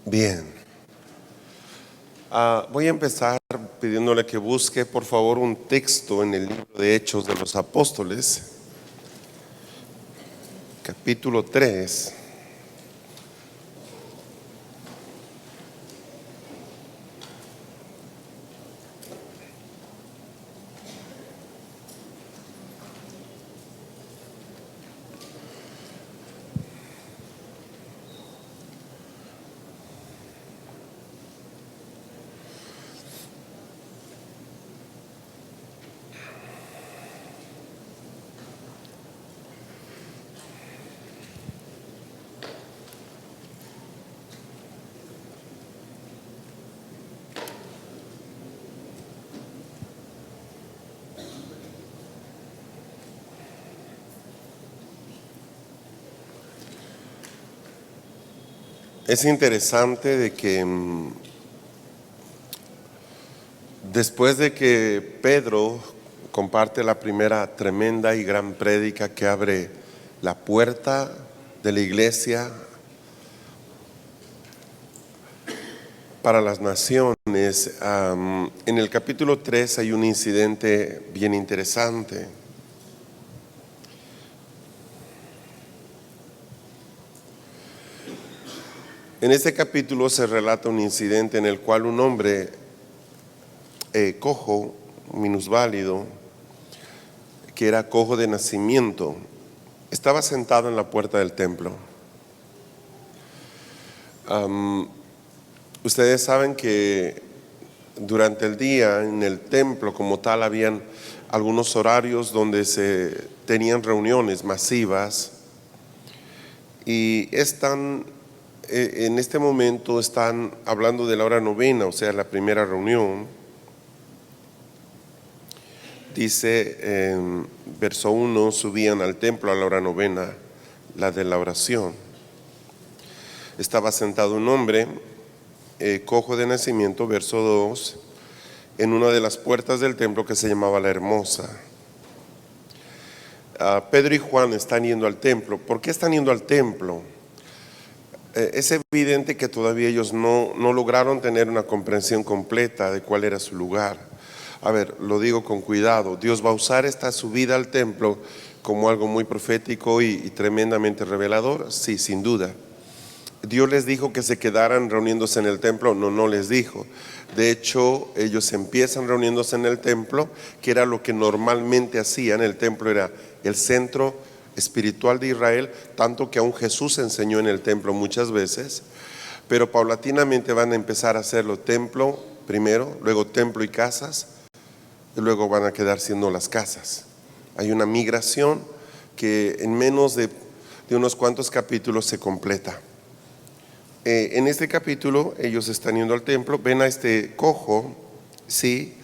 Bien. Voy a empezar pidiéndole que busque por favor un texto en el libro de Hechos de los Apóstoles, capítulo 3. Es interesante de que después de que Pedro comparte la primera tremenda y gran prédica que abre la puerta de la iglesia para las naciones, en el capítulo 3 hay un incidente bien interesante. En este capítulo se relata un incidente en el cual un hombre cojo, minusválido, que era cojo de nacimiento, estaba sentado en la puerta del templo. Ustedes saben que durante el día en el templo como tal habían algunos horarios donde se tenían reuniones masivas y en este momento están hablando de la hora novena, o sea, la primera reunión. Dice en verso 1, subían al templo a la hora novena, la de la oración. Estaba sentado un hombre, cojo de nacimiento, verso 2, en una de las puertas del templo que se llamaba La Hermosa. Pedro y Juan están yendo al templo. ¿Por qué están yendo al templo? Es evidente que todavía ellos no lograron tener una comprensión completa de cuál era su lugar. A ver, lo digo con cuidado. Dios va a usar esta subida al templo como algo muy profético y tremendamente revelador. Sí, sin duda. Dios les dijo que se quedaran reuniéndose en el templo. No les dijo. De hecho, ellos empiezan reuniéndose en el templo, que era lo que normalmente hacían. El templo era el centro espiritual de Israel, tanto que aún Jesús enseñó en el templo muchas veces, pero paulatinamente van a empezar a hacerlo templo primero, luego templo y casas, y luego van a quedar siendo las casas. Hay una migración que en menos de unos cuantos capítulos se completa. En este capítulo ellos están yendo al templo, ven a este cojo, sí,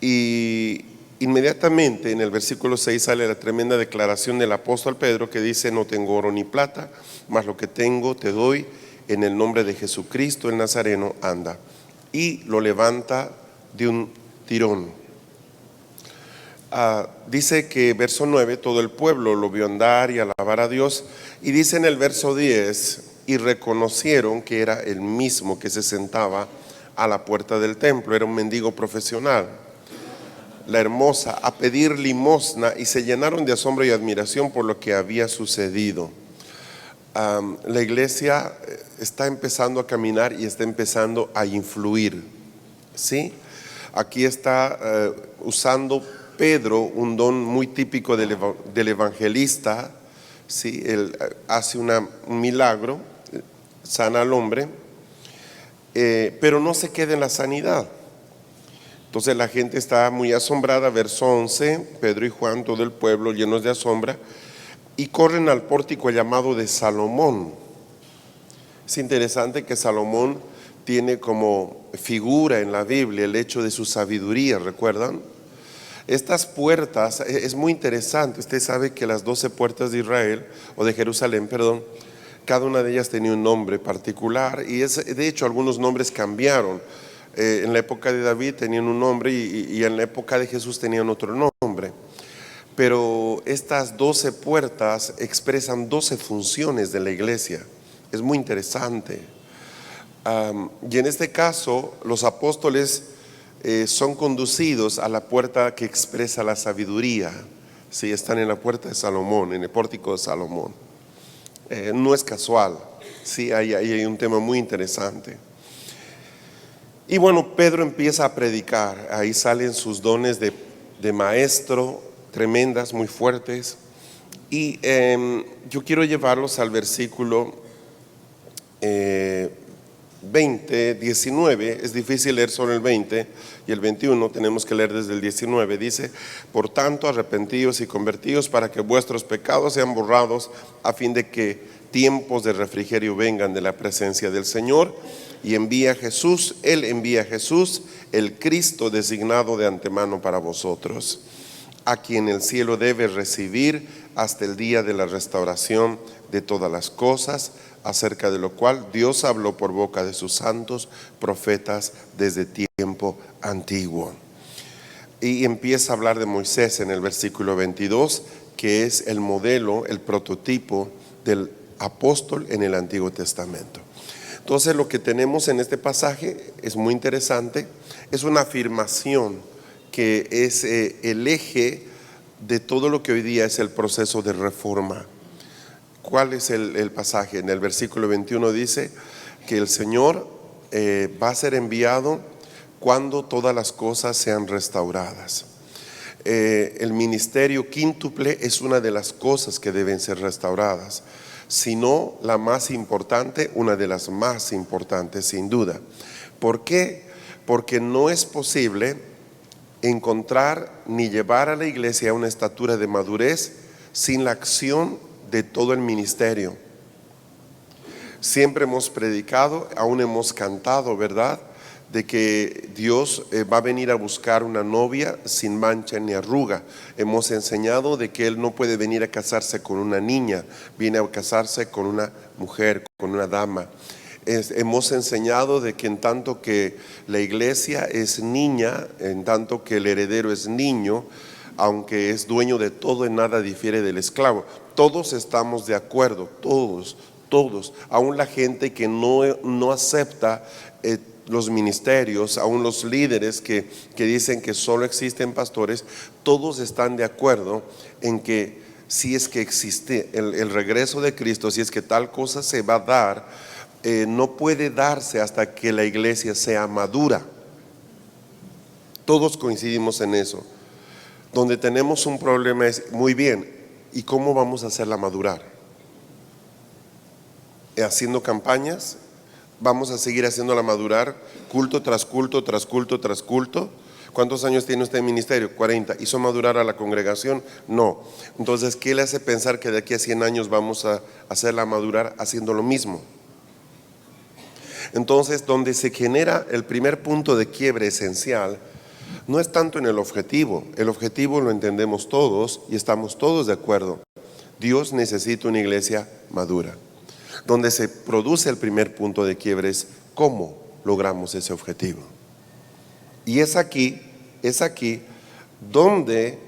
y inmediatamente en el versículo 6 sale la tremenda declaración del apóstol Pedro que dice: no tengo oro ni plata, mas lo que tengo te doy, en el nombre de Jesucristo el Nazareno, anda. Y lo levanta de un tirón. Dice que verso 9, todo el pueblo lo vio andar y alabar a Dios, y dice en el verso 10, y reconocieron que era el mismo que se sentaba a la puerta del templo, era un mendigo profesional, La Hermosa, a pedir limosna, y se llenaron de asombro y admiración por lo que había sucedido. La iglesia está empezando a caminar y está empezando a influir, ¿sí? Aquí está usando Pedro un don muy típico del evangelista, ¿sí? Él hace un milagro, sana al hombre, pero no se queda en la sanidad. Entonces la gente está muy asombrada. Verso 11, Pedro y Juan, todo el pueblo llenos de asombro, y corren al pórtico llamado de Salomón. Es interesante que Salomón tiene como figura en la Biblia el hecho de su sabiduría, ¿recuerdan? Estas puertas, es muy interesante. Usted sabe que las 12 puertas de Israel, o de Jerusalén, perdón, cada una de ellas tenía un nombre particular, y de hecho algunos nombres cambiaron. En la época de David tenían un nombre y en la época de Jesús tenían otro nombre. Pero estas 12 puertas expresan 12 funciones de la iglesia. Es muy interesante. Y en este caso, los apóstoles son conducidos a la puerta que expresa la sabiduría. Sí, están en la puerta de Salomón, en el pórtico de Salomón. No es casual, sí, hay un tema muy interesante. Y bueno, Pedro empieza a predicar, ahí salen sus dones de maestro, tremendas, muy fuertes. Y yo quiero llevarlos al versículo 20, 19, es difícil leer solo el 20 y el 21, tenemos que leer desde el 19. Dice: por tanto, arrepentíos y convertíos para que vuestros pecados sean borrados, a fin de que tiempos de refrigerio vengan de la presencia del Señor, y envía a Jesús, Él envía a Jesús, el Cristo designado de antemano para vosotros, a quien el cielo debe recibir hasta el día de la restauración de todas las cosas, acerca de lo cual Dios habló por boca de sus santos profetas desde tiempo antiguo. Y empieza a hablar de Moisés en el versículo 22, que es el modelo, el prototipo del apóstol en el Antiguo Testamento. Entonces, lo que tenemos en este pasaje es muy interesante, es una afirmación que es el eje de todo lo que hoy día es el proceso de reforma. ¿Cuál es el pasaje? En el versículo 21 dice que el Señor va a ser enviado cuando todas las cosas sean restauradas. El ministerio quíntuple es una de las cosas que deben ser restauradas, si no la más importante, una de las más importantes sin duda. ¿Por qué? Porque no es posible encontrar ni llevar a la iglesia a una estatura de madurez sin la acción de todo el ministerio. Siempre hemos predicado, aún hemos cantado, ¿verdad?, de que Dios va a venir a buscar una novia sin mancha ni arruga. Hemos enseñado de que Él no puede venir a casarse con una niña, viene a casarse con una mujer, con una dama. Hemos enseñado de que en tanto que la iglesia es niña, en tanto que el heredero es niño, aunque es dueño de todo, en nada difiere del esclavo. Todos estamos de acuerdo, todos, aún la gente que no acepta los ministerios, aún los líderes que dicen que solo existen pastores, todos están de acuerdo en que si es que existe el regreso de Cristo, si es que tal cosa se va a dar, no puede darse hasta que la iglesia sea madura. Todos coincidimos en eso. Donde tenemos un problema es, muy bien, ¿y cómo vamos a hacerla madurar? ¿Haciendo campañas? ¿Vamos a seguir haciéndola madurar culto tras culto, tras culto, tras culto? ¿Cuántos años tiene usted en ministerio? 40. ¿Hizo madurar a la congregación? No. Entonces, ¿qué le hace pensar que de aquí a 100 años vamos a hacerla madurar haciendo lo mismo? Entonces, donde se genera el primer punto de quiebre esencial, no es tanto en el objetivo lo entendemos todos y estamos todos de acuerdo. Dios necesita una iglesia madura. Donde se produce el primer punto de quiebre es cómo logramos ese objetivo. Y es aquí donde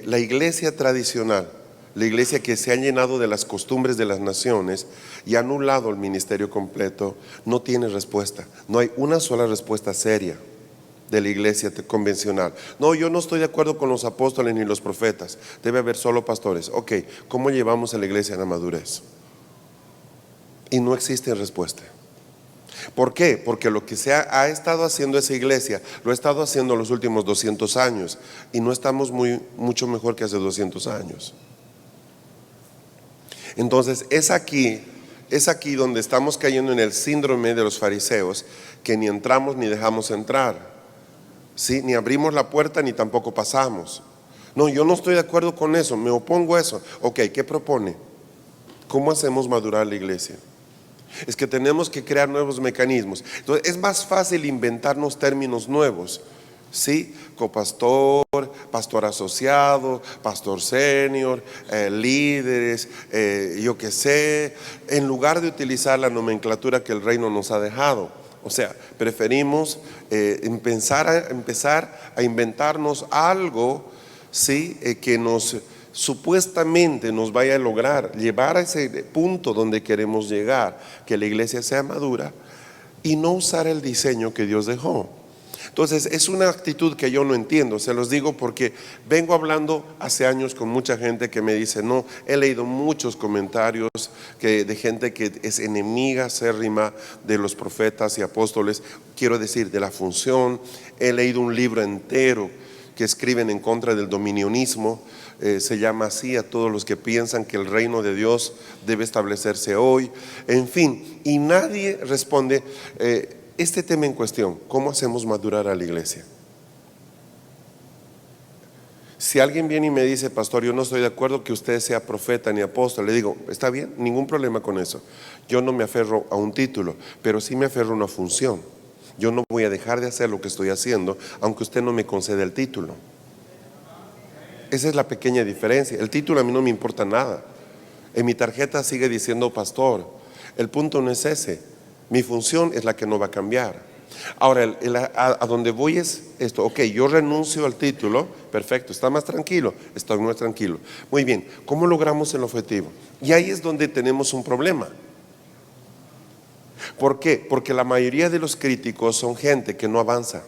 la iglesia tradicional, la iglesia que se ha llenado de las costumbres de las naciones y ha anulado el ministerio completo, no tiene respuesta. No hay una sola respuesta seria de la iglesia convencional. No, yo no estoy de acuerdo con los apóstoles ni los profetas, debe haber solo pastores. Ok, ¿cómo llevamos a la iglesia a la madurez? Y no existe respuesta. ¿Por qué? Porque lo que se ha estado haciendo esa iglesia, lo ha estado haciendo los últimos 200 años y no estamos mucho mejor que hace 200 años. Entonces es aquí donde estamos cayendo en el síndrome de los fariseos, que ni entramos ni dejamos entrar. ¿Sí? Ni abrimos la puerta ni tampoco pasamos. No, yo no estoy de acuerdo con eso, me opongo a eso. Ok, ¿qué propone? ¿Cómo hacemos madurar la iglesia? Es que tenemos que crear nuevos mecanismos. Entonces es más fácil inventarnos términos nuevos, ¿sí? Copastor, pastor asociado, pastor senior, líderes, yo qué sé, en lugar de utilizar la nomenclatura que el reino nos ha dejado. O sea, preferimos empezar a inventarnos algo, ¿sí? Que supuestamente nos vaya a lograr llevar a ese punto donde queremos llegar, que la iglesia sea madura, y no usar el diseño que Dios dejó. Entonces es una actitud que yo no entiendo, se los digo porque vengo hablando hace años con mucha gente que me dice, no, he leído muchos comentarios de gente que es enemiga acérrima de los profetas y apóstoles, quiero decir, de la función. He leído un libro entero que escriben en contra del dominionismo, se llama así a todos los que piensan que el reino de Dios debe establecerse hoy, en fin, y nadie responde este tema en cuestión: ¿cómo hacemos madurar a la iglesia? Si alguien viene y me dice, pastor, yo no estoy de acuerdo que usted sea profeta ni apóstol, le digo, está bien, ningún problema con eso. Yo no me aferro a un título, pero sí me aferro a una función. Yo no voy a dejar de hacer lo que estoy haciendo aunque usted no me conceda el título. Esa es la pequeña diferencia. El título a mí no me importa nada. En mi tarjeta sigue diciendo pastor. El punto no es ese. Mi función es la que no va a cambiar. Ahora, a donde voy es esto: ok, yo renuncio al título, perfecto, está más tranquilo, estoy más tranquilo. Muy bien, ¿cómo logramos el objetivo? Y ahí es donde tenemos un problema. ¿Por qué? Porque la mayoría de los críticos son gente que no avanza.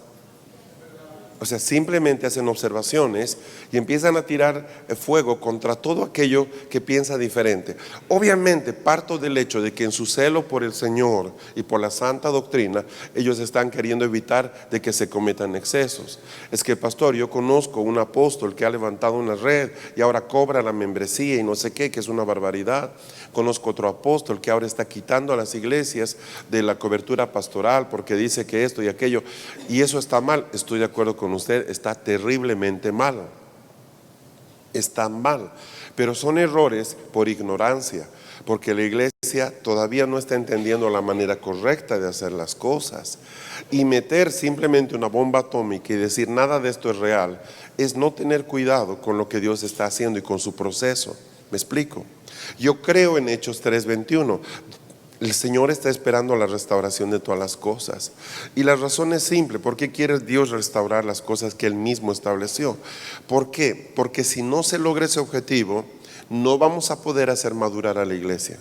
O sea, simplemente hacen observaciones y empiezan a tirar fuego contra todo aquello que piensa diferente. Obviamente parto del hecho de que en su celo por el Señor y por la santa doctrina, ellos están queriendo evitar de que se cometan excesos. Es que, pastor, yo conozco un apóstol que ha levantado una red y ahora cobra la membresía y no sé qué, que es una barbaridad. Conozco otro apóstol que ahora está quitando a las iglesias de la cobertura pastoral porque dice que esto y aquello, y eso está mal. Estoy de acuerdo con usted, está terriblemente mal. Está mal, pero son errores por ignorancia, porque la iglesia todavía no está entendiendo la manera correcta de hacer las cosas. Y meter simplemente una bomba atómica y decir nada de esto es real, es no tener cuidado con lo que Dios está haciendo y con su proceso. ¿Me explico? Yo creo en Hechos 3:21. El Señor está esperando la restauración de todas las cosas. Y la razón es simple: ¿por qué quiere Dios restaurar las cosas que Él mismo estableció? ¿Por qué? Porque si no se logra ese objetivo, no vamos a poder hacer madurar a la iglesia.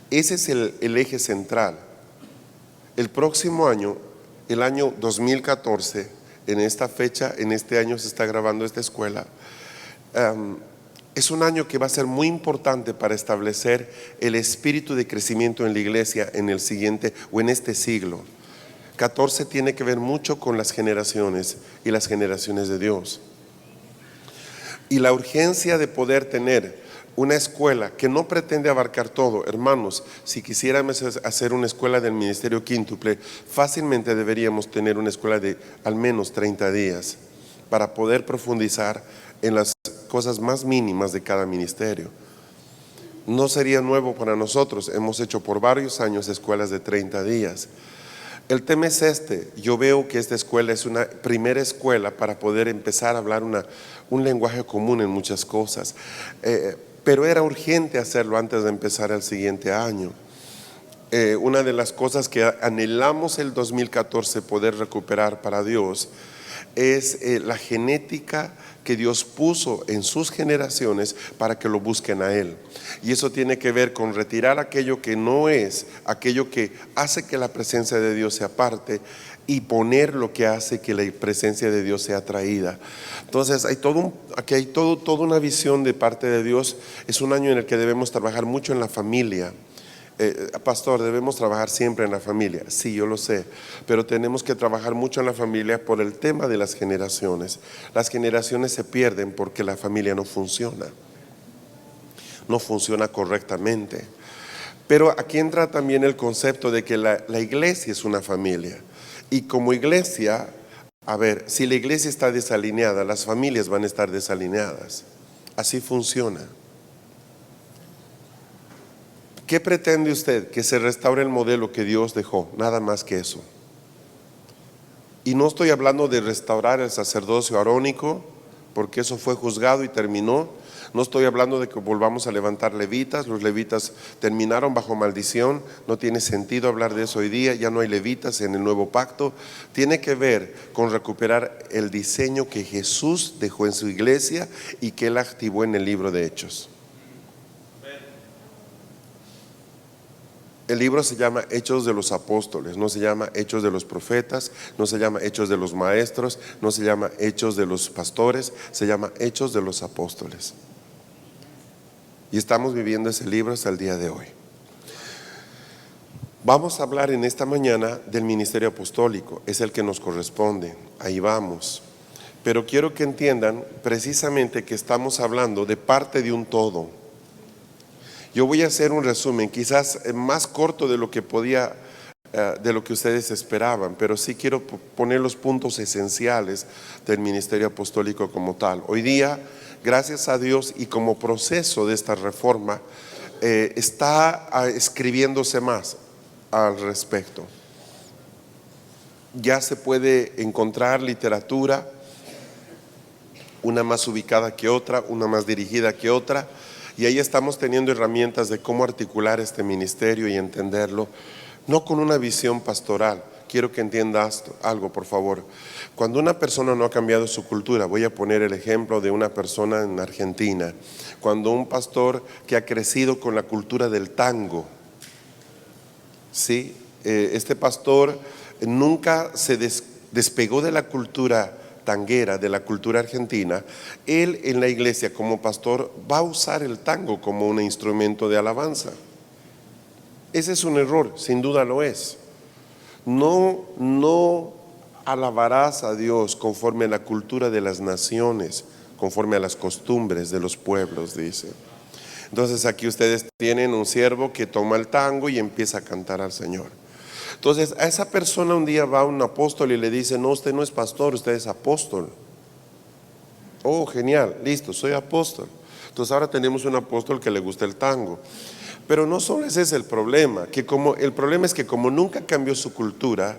Ese es el eje central. El próximo año, el año 2014, en esta fecha, en este año se está grabando esta escuela. Es un año que va a ser muy importante para establecer el espíritu de crecimiento en la iglesia en el siguiente o en este siglo. 14 tiene que ver mucho con las generaciones y las generaciones de Dios. Y la urgencia de poder tener una escuela que no pretende abarcar todo. Hermanos, si quisiéramos hacer una escuela del ministerio quíntuple, fácilmente deberíamos tener una escuela de al menos 30 días para poder profundizar en las cosas más mínimas de cada ministerio. No sería nuevo para nosotros, hemos hecho por varios años escuelas de 30 días. El tema es este: yo veo que esta escuela es una primera escuela para poder empezar a hablar un lenguaje común en muchas cosas, pero era urgente hacerlo antes de empezar el siguiente año. Una de las cosas que anhelamos el 2014 poder recuperar para Dios es la genética que Dios puso en sus generaciones para que lo busquen a Él. Y eso tiene que ver con retirar aquello que no es, aquello que hace que la presencia de Dios se aparte, y poner lo que hace que la presencia de Dios sea atraída. Entonces aquí hay toda una visión de parte de Dios. Es un año en el que debemos trabajar mucho en la familia. Pastor, debemos trabajar siempre en la familia. Sí, yo lo sé, pero tenemos que trabajar mucho en la familia por el tema de las generaciones. Las generaciones se pierden porque la familia no funciona correctamente. Pero aquí entra también el concepto de que la iglesia es una familia, y como iglesia, a ver, si la iglesia está desalineada, las familias van a estar desalineadas. Así funciona. ¿Qué pretende usted? Que se restaure el modelo que Dios dejó, nada más que eso. Y no estoy hablando de restaurar el sacerdocio arónico, porque eso fue juzgado y terminó. No estoy hablando de que volvamos a levantar levitas. Los levitas terminaron bajo maldición. No tiene sentido hablar de eso hoy día. Ya no hay levitas en el nuevo pacto. Tiene que ver con recuperar el diseño que Jesús dejó en su iglesia y que Él activó en el libro de Hechos. El libro se llama Hechos de los Apóstoles, no se llama Hechos de los Profetas, no se llama Hechos de los Maestros, no se llama Hechos de los Pastores, se llama Hechos de los Apóstoles. Y estamos viviendo ese libro hasta el día de hoy. Vamos a hablar en esta mañana del ministerio apostólico, es el que nos corresponde, ahí vamos. Pero quiero que entiendan precisamente que estamos hablando de parte de un todo. Yo voy a hacer un resumen, quizás más corto de lo que de lo que ustedes esperaban, pero sí quiero poner los puntos esenciales del ministerio apostólico como tal. Hoy día, gracias a Dios y como proceso de esta reforma, está escribiéndose más al respecto. Ya se puede encontrar literatura, una más ubicada que otra, una más dirigida que otra. Y ahí estamos teniendo herramientas de cómo articular este ministerio y entenderlo, no con una visión pastoral. Quiero que entiendas algo, por favor. Cuando una persona no ha cambiado su cultura, voy a poner el ejemplo de una persona en Argentina, cuando un pastor que ha crecido con la cultura del tango, ¿sí? Este pastor nunca se despegó de la cultura tanguera, de la cultura argentina. Él en la iglesia como pastor va a usar el tango como un instrumento de alabanza. Ese es un error, sin duda lo es. No alabarás a Dios conforme a la cultura de las naciones, conforme a las costumbres de los pueblos, dice. Entonces aquí ustedes tienen un siervo que toma el tango y empieza a cantar al Señor. Entonces a esa persona un día va un apóstol y le dice: no, usted no es pastor, usted es apóstol. Oh, genial, listo, soy apóstol. Entonces ahora tenemos un apóstol que le gusta el tango. Pero no solo ese es el problema, el problema es que como nunca cambió su cultura,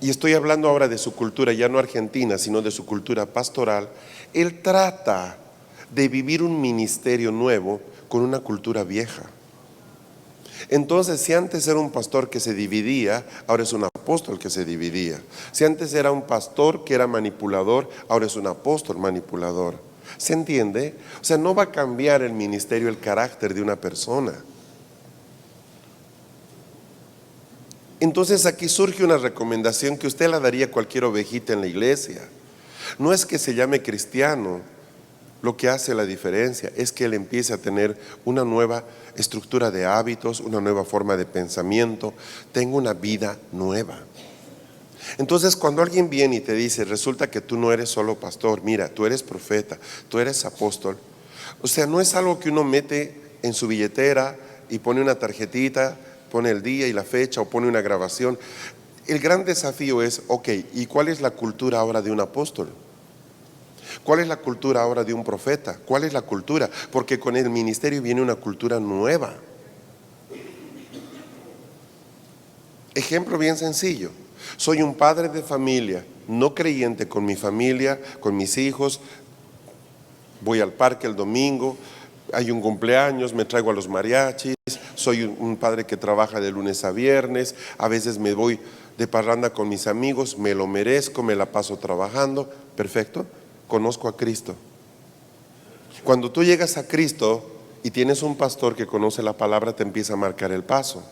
y estoy hablando ahora de su cultura ya no argentina, sino de su cultura pastoral, él trata de vivir un ministerio nuevo con una cultura vieja. Entonces, si antes era un pastor que se dividía, ahora es un apóstol que se dividía. Si antes era un pastor que era manipulador, ahora es un apóstol manipulador. ¿Se entiende? O sea, no va a cambiar el ministerio, el carácter de una persona. Entonces aquí surge una recomendación que usted la daría a cualquier ovejita en la iglesia. No es que se llame cristiano. Lo que hace la diferencia es que él empiece a tener una nueva estructura de hábitos, una nueva forma de pensamiento, tenga una vida nueva. Entonces cuando alguien viene y te dice: resulta que tú no eres solo pastor, mira, tú eres profeta, tú eres apóstol. O sea, no es algo que uno mete en su billetera y pone una tarjetita, pone el día y la fecha o pone una grabación. El gran desafío es, ok, ¿y cuál es la cultura ahora de un apóstol? ¿Cuál es la cultura ahora de un profeta? ¿Cuál es la cultura? Porque con el ministerio viene una cultura nueva. Ejemplo bien sencillo. Soy un padre de familia, no creyente, con mi familia, con mis hijos. Voy al parque el domingo, hay un cumpleaños, me traigo a los mariachis. Soy un padre que trabaja de lunes a viernes. A veces me voy de parranda con mis amigos, me lo merezco, me la paso trabajando. Perfecto. Conozco a Cristo. Cuando tú llegas a Cristo y tienes un pastor que conoce la palabra, te empieza a marcar el paso.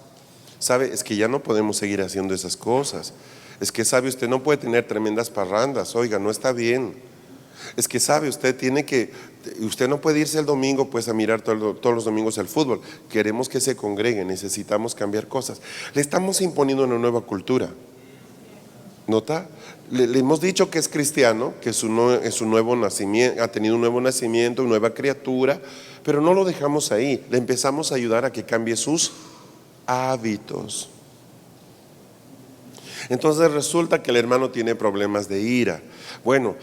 ¿Sabe? Es que ya no podemos seguir haciendo esas cosas. Es que, ¿sabe? Usted no puede tener tremendas parrandas. Oiga, no está bien. Es que, ¿sabe? Usted no puede irse el domingo pues a mirar todos los domingos el fútbol. Queremos que se congreguen, necesitamos cambiar cosas. Le estamos imponiendo una nueva cultura. ¿Nota? Le hemos dicho que es cristiano, que es un nuevo nacimiento, ha tenido un nuevo nacimiento, una nueva criatura, pero no lo dejamos ahí. Le empezamos a ayudar a que cambie sus hábitos. Entonces resulta que el hermano tiene problemas de ira. Bueno,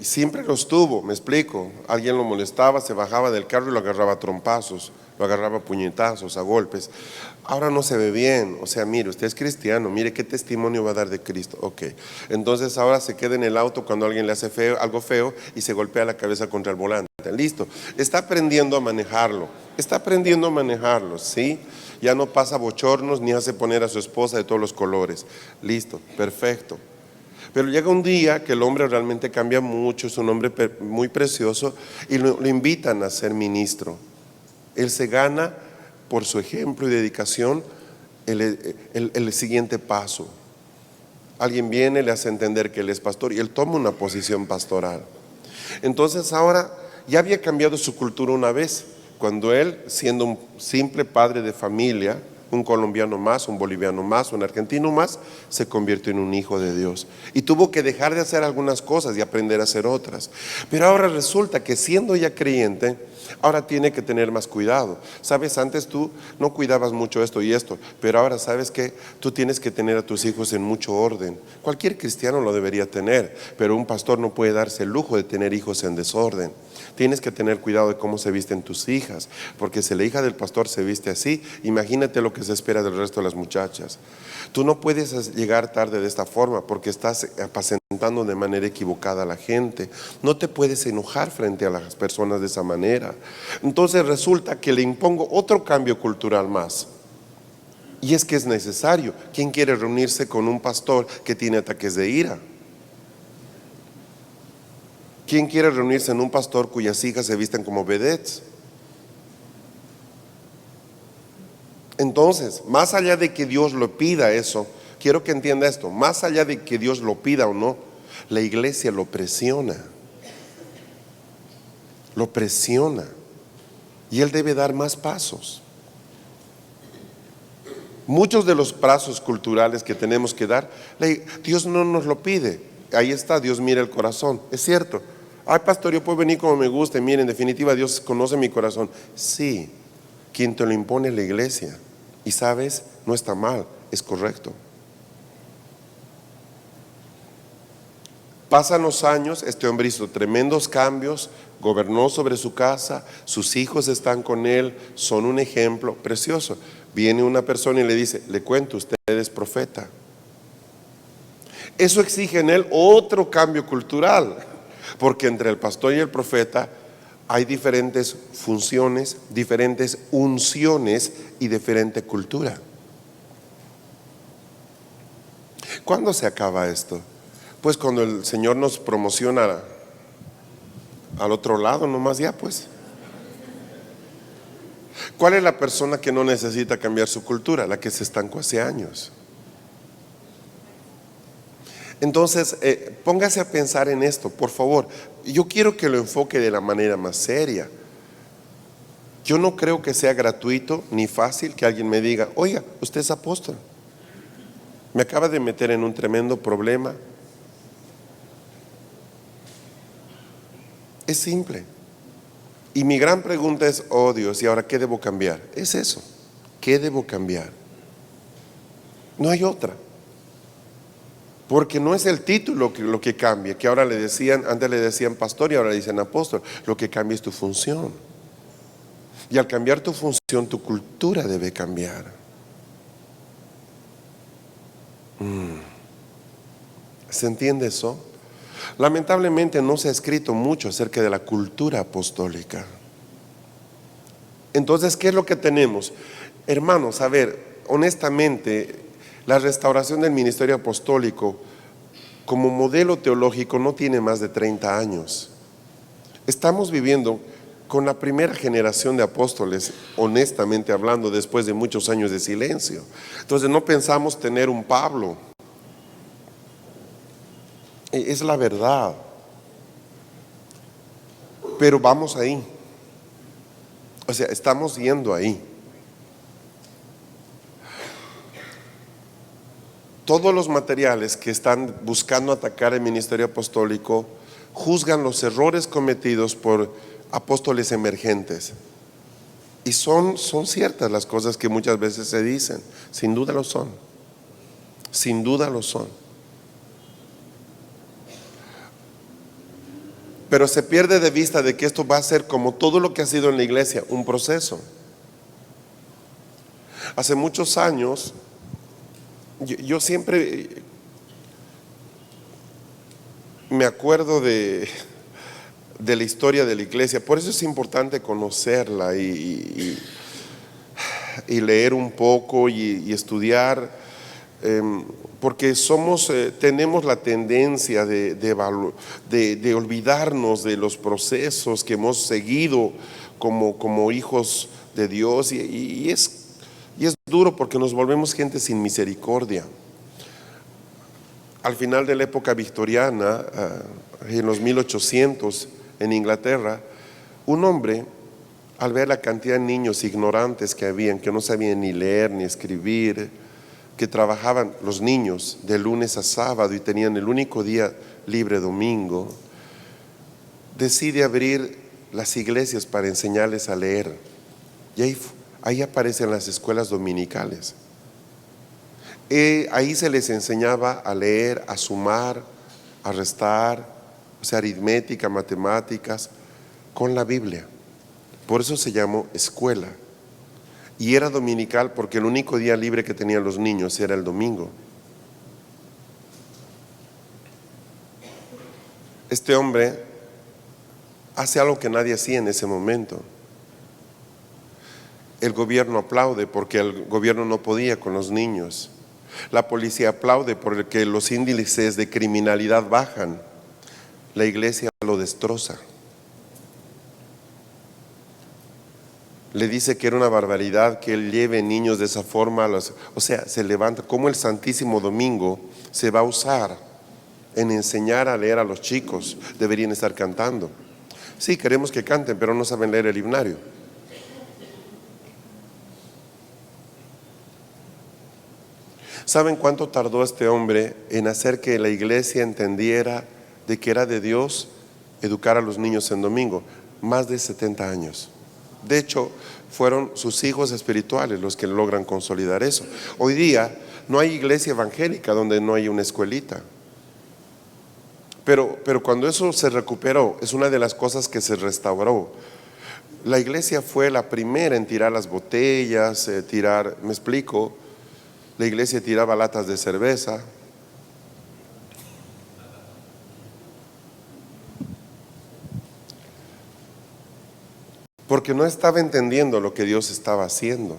siempre los tuvo, me explico. Alguien lo molestaba, se bajaba del carro y lo agarraba a trompazos, lo agarraba a puñetazos, a golpes. Ahora no se ve bien. O sea, mire, usted es cristiano, mire qué testimonio va a dar de Cristo. Ok, entonces ahora se queda en el auto cuando alguien le hace algo feo y se golpea la cabeza contra el volante. Listo, está aprendiendo a manejarlo, ¿sí? Ya no pasa bochornos ni hace poner a su esposa de todos los colores. Listo, perfecto. Pero llega un día que el hombre realmente cambia mucho, es un hombre muy precioso y lo invitan a ser ministro. Él se gana por su ejemplo y dedicación el siguiente paso. Alguien viene, le hace entender que él es pastor y él toma una posición pastoral. Entonces ahora ya había cambiado su cultura una vez, cuando él, siendo un simple padre de familia, un colombiano más, un boliviano más, un argentino más, se convirtió en un hijo de Dios. Y tuvo que dejar de hacer algunas cosas y aprender a hacer otras. Pero ahora resulta que siendo ya creyente, ahora tiene que tener más cuidado. Sabes, antes tú no cuidabas mucho esto y esto, pero ahora sabes que tú tienes que tener a tus hijos en mucho orden. Cualquier cristiano lo debería tener, pero un pastor no puede darse el lujo de tener hijos en desorden. Tienes que tener cuidado de cómo se visten tus hijas, porque si la hija del pastor se viste así, imagínate lo que se espera del resto de las muchachas. Tú no puedes llegar tarde de esta forma porque estás apacentando de manera equivocada a la gente. No te puedes enojar frente a las personas de esa manera. Entonces resulta que le impongo otro cambio cultural más. Y es que es necesario. ¿Quién quiere reunirse con un pastor que tiene ataques de ira? ¿Quién quiere reunirse en un pastor cuyas hijas se visten como vedettes? Entonces, más allá de que Dios lo pida eso, quiero que entienda esto, más allá de que Dios lo pida o no, la iglesia lo presiona. Lo presiona. Y él debe dar más pasos. Muchos de los pasos culturales que tenemos que dar, Dios no nos lo pide. Ahí está, Dios mira el corazón. Es cierto. Ay, pastor, yo puedo venir como me guste. Mire, en definitiva, Dios conoce mi corazón. Sí, quien te lo impone es la iglesia. Y sabes, no está mal, es correcto. Pasan los años, este hombre hizo tremendos cambios, gobernó sobre su casa, sus hijos están con él, son un ejemplo precioso. Viene una persona y le dice, le cuento, usted es profeta. Eso exige en él otro cambio cultural, porque entre el pastor y el profeta hay diferentes funciones, diferentes unciones y diferente cultura. ¿Cuándo se acaba esto? Pues cuando el Señor nos promociona al otro lado, nomás ya pues. ¿Cuál es la persona que no necesita cambiar su cultura? La que se estancó hace años. Entonces, póngase a pensar en esto, por favor. Yo quiero que lo enfoque de la manera más seria. Yo no creo que sea gratuito ni fácil que alguien me diga, oiga, usted es apóstol. Me acaba de meter en un tremendo problema. Es simple. Y mi gran pregunta es, oh Dios, ¿y ahora qué debo cambiar? Es eso, ¿qué debo cambiar? No hay otra. Porque no es el título lo que cambia, que ahora le decían, antes le decían pastor y ahora le dicen apóstol. Lo que cambia es tu función. Y al cambiar tu función, tu cultura debe cambiar. ¿Se entiende eso? Lamentablemente no se ha escrito mucho acerca de la cultura apostólica. Entonces, ¿qué es lo que tenemos? Hermanos, a ver, honestamente, la restauración del ministerio apostólico como modelo teológico no tiene más de 30 años. Estamos viviendo con la primera generación de apóstoles, honestamente hablando, después de muchos años de silencio. Entonces no pensamos tener un Pablo. Es la verdad. Pero vamos ahí. O sea, estamos yendo ahí. Todos los materiales que están buscando atacar el ministerio apostólico juzgan los errores cometidos por apóstoles emergentes. Y son ciertas las cosas que muchas veces se dicen. Sin duda lo son. Sin duda lo son. Pero se pierde de vista de que esto va a ser, como todo lo que ha sido en la iglesia, un proceso. Hace muchos años, yo siempre me acuerdo de la historia de la iglesia. Por eso es importante conocerla y leer un poco y estudiar, porque tenemos la tendencia de olvidarnos de los procesos que hemos seguido como hijos de Dios y es duro porque nos volvemos gente sin misericordia. Al final de la época victoriana, en los 1800 en Inglaterra, un hombre, al ver la cantidad de niños ignorantes que habían, que no sabían ni leer ni escribir, que trabajaban los niños de lunes a sábado y tenían el único día libre domingo, decide abrir las iglesias para enseñarles a leer. Y ahí aparecen las escuelas dominicales. Ahí se les enseñaba a leer, a sumar, a restar, o sea, aritmética, matemáticas, con la Biblia. Por eso se llamó escuela. Y era dominical porque el único día libre que tenían los niños era el domingo. Este hombre hace algo que nadie hacía en ese momento. El gobierno aplaude porque el gobierno no podía con los niños. La policía aplaude porque los índices de criminalidad bajan. La iglesia lo destroza. Le dice que era una barbaridad que él lleve niños de esa forma. O sea, se levanta. ¿Cómo el Santísimo Domingo se va a usar en enseñar a leer a los chicos? Deberían estar cantando. Sí, queremos que canten, pero no saben leer el himnario. ¿Saben cuánto tardó este hombre en hacer que la iglesia entendiera de que era de Dios educar a los niños en domingo? Más de 70 años. De hecho, fueron sus hijos espirituales los que logran consolidar eso. Hoy día no hay iglesia evangélica donde no hay una escuelita. Pero cuando eso se recuperó, es una de las cosas que se restauró. La iglesia fue la primera en tirar las botellas, ¿me explico? La iglesia tiraba latas de cerveza. Porque no estaba entendiendo lo que Dios estaba haciendo.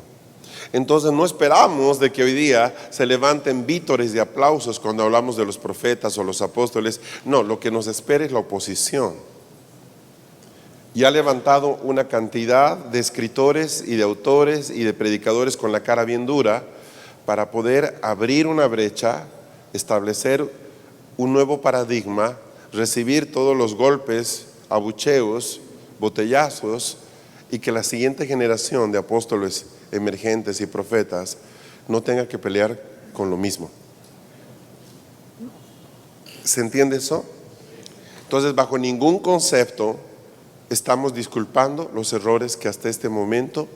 Entonces no esperamos de que hoy día se levanten vítores de aplausos cuando hablamos de los profetas o los apóstoles. No, lo que nos espera es la oposición. Y ha levantado una cantidad de escritores y de autores y de predicadores con la cara bien dura para poder abrir una brecha, establecer un nuevo paradigma, recibir todos los golpes, abucheos, botellazos, y que la siguiente generación de apóstoles emergentes y profetas no tenga que pelear con lo mismo. ¿Se entiende eso? Entonces, bajo ningún concepto estamos disculpando los errores que hasta este momento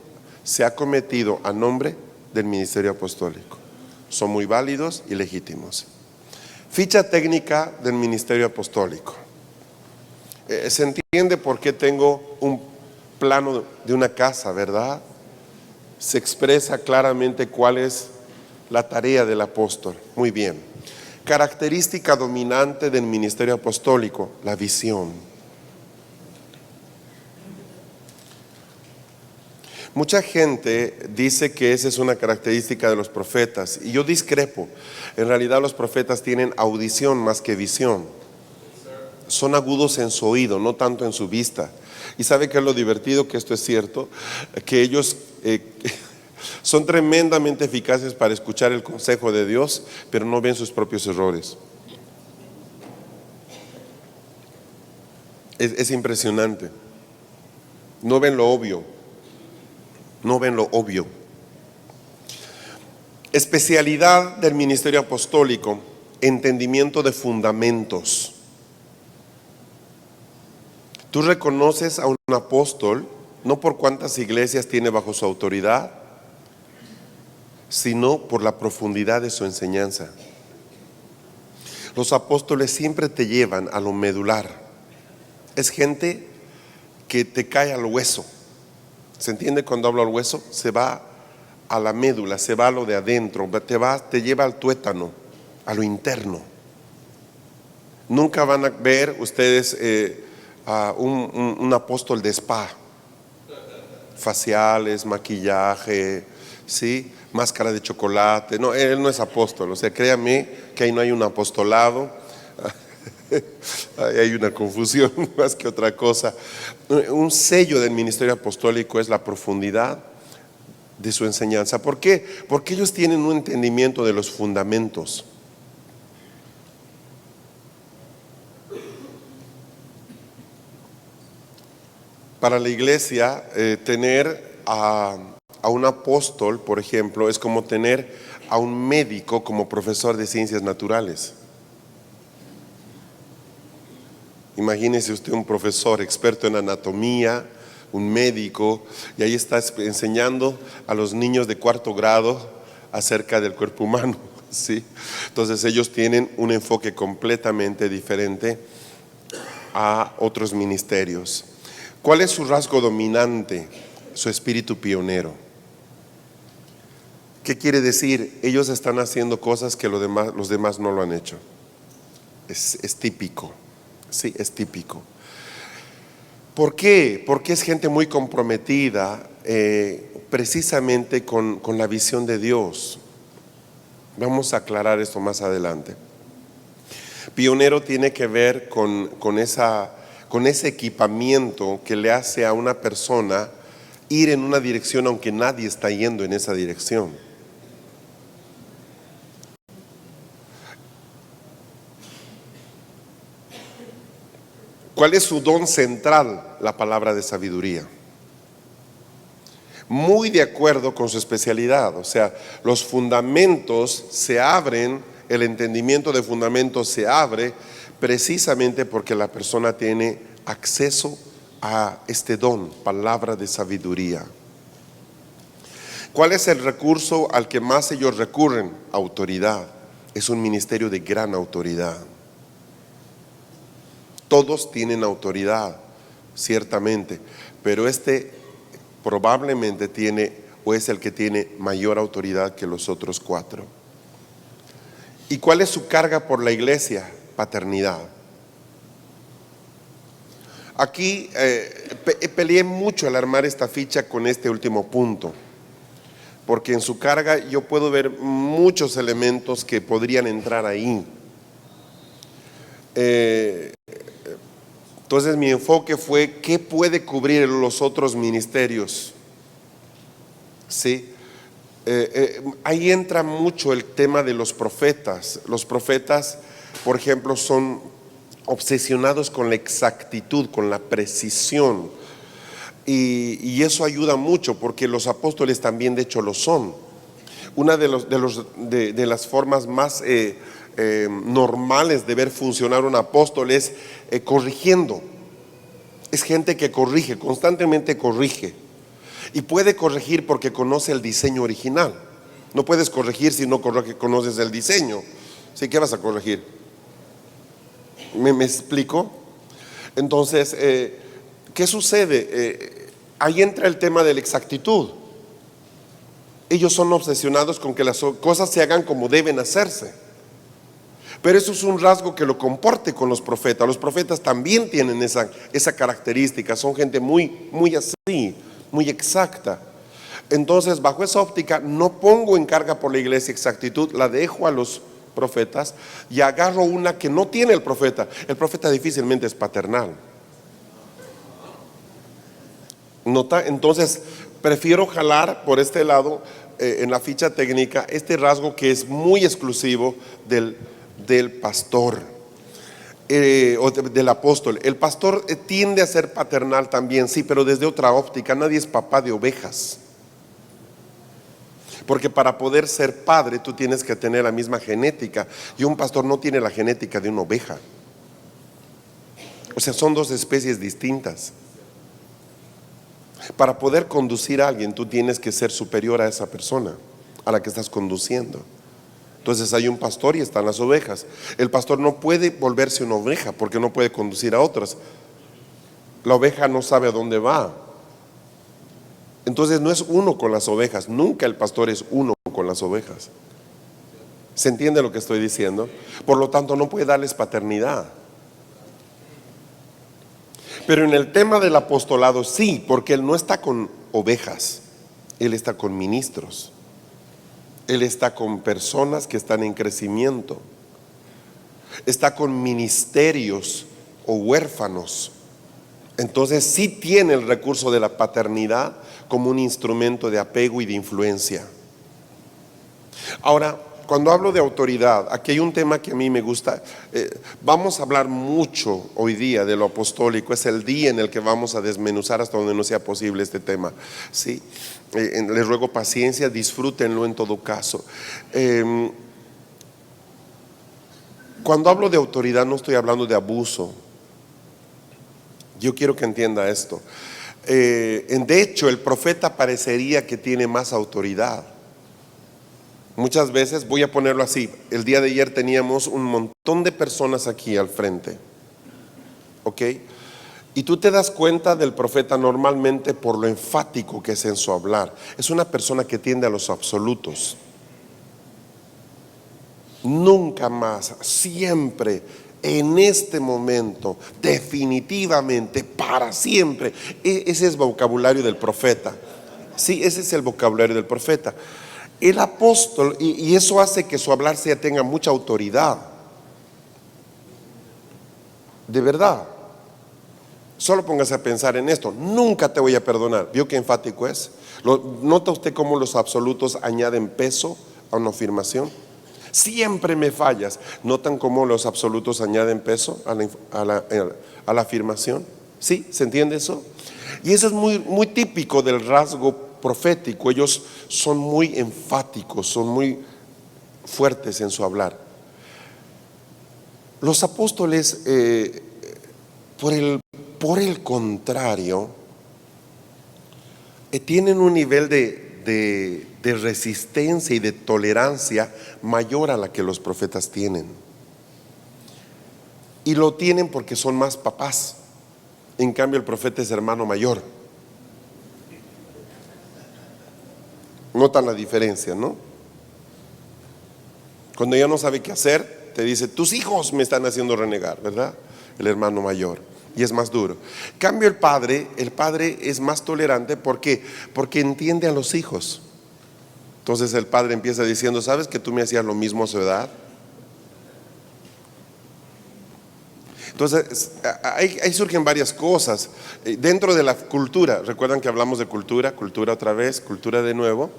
se ha cometido a nombre del ministerio apostólico. Son muy válidos y legítimos. Ficha técnica del ministerio apostólico. Se entiende por qué tengo un plano de una casa, ¿verdad? Se expresa claramente cuál es la tarea del apóstol. Muy bien. Característica dominante del ministerio apostólico: la visión. Mucha gente dice que esa es una característica de los profetas, y yo discrepo. En realidad los profetas tienen audición más que visión. Son agudos en su oído, no tanto en su vista. ¿Y sabe qué es lo divertido? Que esto es cierto, que ellos son tremendamente eficaces para escuchar el consejo de Dios, pero no ven sus propios errores. Es impresionante. No ven lo obvio. No ven lo obvio. Especialidad del ministerio apostólico: entendimiento de fundamentos. Tú reconoces a un apóstol no por cuántas iglesias tiene bajo su autoridad, sino por la profundidad de su enseñanza. Los apóstoles siempre te llevan a lo medular. Es gente que te cae al hueso. ¿Se entiende cuando hablo al hueso? Se va a la médula, se va a lo de adentro, te lleva al tuétano, a lo interno. Nunca van a ver ustedes a un apóstol de spa, faciales, maquillaje, ¿sí? Máscara de chocolate. No, él no es apóstol. O sea, créame que ahí no hay un apostolado. Hay una confusión más que otra cosa. Un sello del ministerio apostólico es la profundidad de su enseñanza. ¿Por qué? Porque ellos tienen un entendimiento de los fundamentos. Para la iglesia, tener a un apóstol, por ejemplo, es como tener a un médico como profesor de ciencias naturales. Imagínese usted un profesor experto en anatomía, un médico, y ahí está enseñando a los niños de 4º grado acerca del cuerpo humano, ¿sí? Entonces ellos tienen un enfoque completamente diferente a otros ministerios. ¿Cuál es su rasgo dominante? Su espíritu pionero. ¿Qué quiere decir? Ellos están haciendo cosas que los demás no lo han hecho. Es típico. Sí, es típico. ¿Por qué? Porque es gente muy comprometida precisamente con la visión de Dios. Vamos a aclarar esto más adelante. Pionero tiene que ver con ese equipamiento que le hace a una persona ir en una dirección aunque nadie está yendo en esa dirección. ¿Cuál es su don central? La palabra de sabiduría. Muy de acuerdo con su especialidad, o sea, los fundamentos se abren, el entendimiento de fundamentos se abre precisamente porque la persona tiene acceso a este don, palabra de sabiduría. ¿Cuál es el recurso al que más ellos recurren? Autoridad. Es un ministerio de gran autoridad. Todos tienen autoridad, ciertamente, pero este probablemente tiene o es el que tiene mayor autoridad que los otros 4. ¿Y cuál es su carga por la iglesia? Paternidad. Aquí peleé mucho al armar esta ficha con este último punto, porque en su carga yo puedo ver muchos elementos que podrían entrar ahí. Entonces mi enfoque fue ¿qué puede cubrir los otros ministerios? ¿Sí? Ahí entra mucho el tema de los profetas. Los profetas, por ejemplo, son obsesionados con la exactitud, con la precisión, y eso ayuda mucho porque los apóstoles también de hecho lo son. Una de las formas más normales de ver funcionar un apóstol es corrigiendo. Es gente que corrige, constantemente corrige, y puede corregir porque conoce el diseño original. No puedes corregir si no conoces el diseño. ¿Sí? ¿Qué vas a corregir? ¿Me explico? Entonces, ¿qué sucede? Ahí entra el tema de la exactitud. Ellos son obsesionados con que las cosas se hagan como deben hacerse. Pero eso es un rasgo que lo comparte con los profetas. Los profetas también tienen esa característica. Son gente muy así, muy exacta. Entonces, bajo esa óptica, no pongo en carga por la iglesia exactitud, la dejo a los profetas y agarro una que no tiene el profeta. El profeta difícilmente es paternal. ¿Nota? Entonces, prefiero jalar por este lado, en la ficha técnica, este rasgo que es muy exclusivo del pastor o del apóstol. El pastor tiende a ser paternal también, sí, pero desde otra óptica. Nadie es papá de ovejas, porque para poder ser padre tú tienes que tener la misma genética, y un pastor no tiene la genética de una oveja. O sea, son dos especies distintas. Para poder conducir a alguien tú tienes que ser superior a esa persona a la que estás conduciendo. Entonces hay un pastor y están las ovejas. El pastor no puede volverse una oveja porque no puede conducir a otras. La oveja no sabe a dónde va. Entonces no es uno con las ovejas. Nunca el pastor es uno con las ovejas. ¿Se entiende lo que estoy diciendo? Por lo tanto no puede darles paternidad. Pero en el tema del apostolado sí, porque él no está con ovejas, él está con ministros. Él está con personas que están en crecimiento. Está con ministerios o huérfanos Entonces sí tiene el recurso de la paternidad como un instrumento de apego y de influencia. Ahora, cuando hablo de autoridad, aquí hay un tema que a mí me gusta. Vamos a hablar mucho hoy día de lo apostólico. Es el día en el que vamos a desmenuzar hasta donde no sea posible este tema, ¿sí? Les ruego paciencia, disfrútenlo en todo caso. Cuando hablo de autoridad no estoy hablando de abuso. Yo quiero que entienda esto. De hecho, el profeta parecería que tiene más autoridad. Muchas veces, voy a ponerlo así, el día de ayer teníamos un montón de personas aquí al frente, ¿ok? Y tú te das cuenta del profeta normalmente por lo enfático que es en su hablar. Es una persona que tiende a los absolutos. Nunca más, siempre, en este momento, definitivamente, para siempre. Ese es el vocabulario del profeta. Sí, ese es el vocabulario del profeta. El apóstol, y eso hace que su hablar tenga mucha autoridad. De verdad. Solo póngase a pensar en esto. Nunca te voy a perdonar. ¿Vio qué enfático es? ¿Nota usted cómo los absolutos añaden peso a una afirmación? Siempre me fallas. ¿Notan cómo los absolutos añaden peso a la afirmación? ¿Sí? ¿Se entiende eso? Y eso es muy típico del rasgo profético. Ellos son muy enfáticos, son muy fuertes en su hablar. Los apóstoles, por el contrario, tienen un nivel de resistencia y de tolerancia mayor a la que los profetas tienen. Y lo tienen porque son más papás. En cambio, el profeta es hermano mayor. Notan la diferencia, ¿no? Cuando ya no sabe qué hacer, te dice: tus hijos me están haciendo renegar, ¿verdad? El hermano mayor. Y es más duro. En cambio, el padre es más tolerante. ¿Por qué? Porque entiende a los hijos. Entonces el padre empieza diciendo: ¿sabes que tú me hacías lo mismo a su edad? Entonces ahí surgen varias cosas dentro de la cultura. Recuerdan que hablamos de cultura otra vez, cultura de nuevo.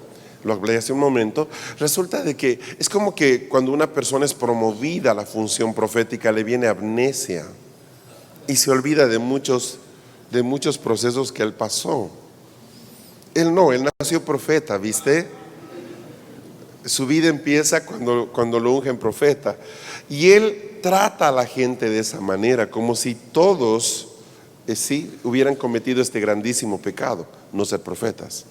Lo hablé hace un momento. Resulta de que es como que cuando una persona es promovida a la función profética, le viene amnesia y se olvida de muchos procesos que él pasó. Él nació profeta, ¿viste? Su vida empieza cuando lo ungen profeta. Y él trata a la gente de esa manera, como si todos hubieran cometido este grandísimo pecado, no ser profetas.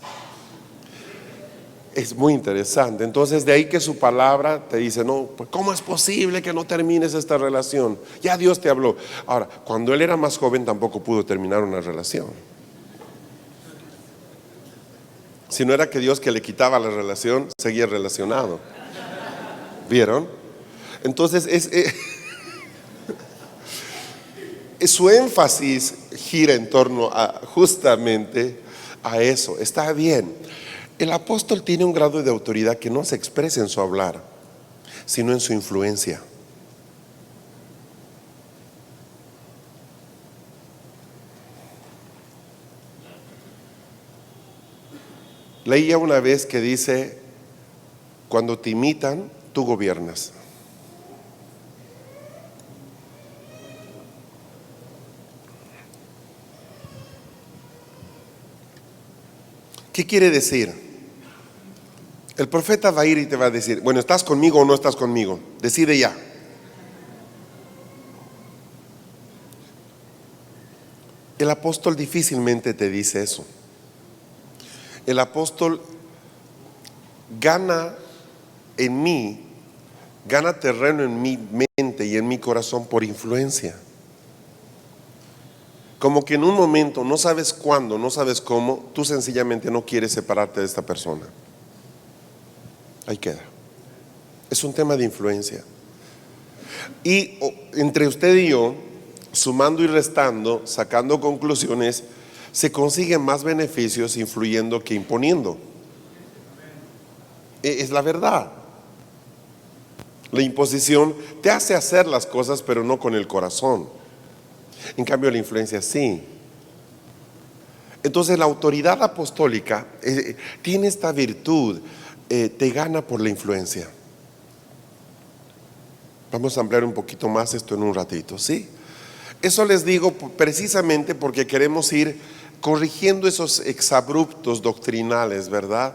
Es muy interesante. Entonces de ahí que su palabra te dice: no, pues ¿cómo es posible que no termines esta relación? Ya Dios te habló. Ahora, cuando él era más joven tampoco pudo terminar una relación. Si no era que Dios que le quitaba la relación, seguía relacionado. ¿Vieron? Entonces su énfasis gira en torno justamente a eso. Está bien. El apóstol tiene un grado de autoridad que no se expresa en su hablar, sino en su influencia. Leía una vez que dice: cuando te imitan, tú gobiernas. ¿Qué quiere decir? El profeta va a ir y te va a decir: bueno, ¿estás conmigo o no estás conmigo? Decide ya. El apóstol difícilmente te dice eso. El apóstol gana terreno en mi mente y en mi corazón por influencia. Como que en un momento, no sabes cuándo, no sabes cómo, tú sencillamente no quieres separarte de esta persona. Ahí queda. Es un tema de influencia. Y entre usted y yo, sumando y restando, sacando conclusiones, se consiguen más beneficios influyendo que imponiendo. Es la verdad. La imposición te hace hacer las cosas, pero no con el corazón. En cambio, la influencia sí. Entonces la autoridad apostólica tiene esta virtud, te gana por la influencia. Vamos a ampliar un poquito más esto en un ratito, ¿sí? Eso les digo precisamente porque queremos ir corrigiendo esos exabruptos doctrinales, ¿verdad?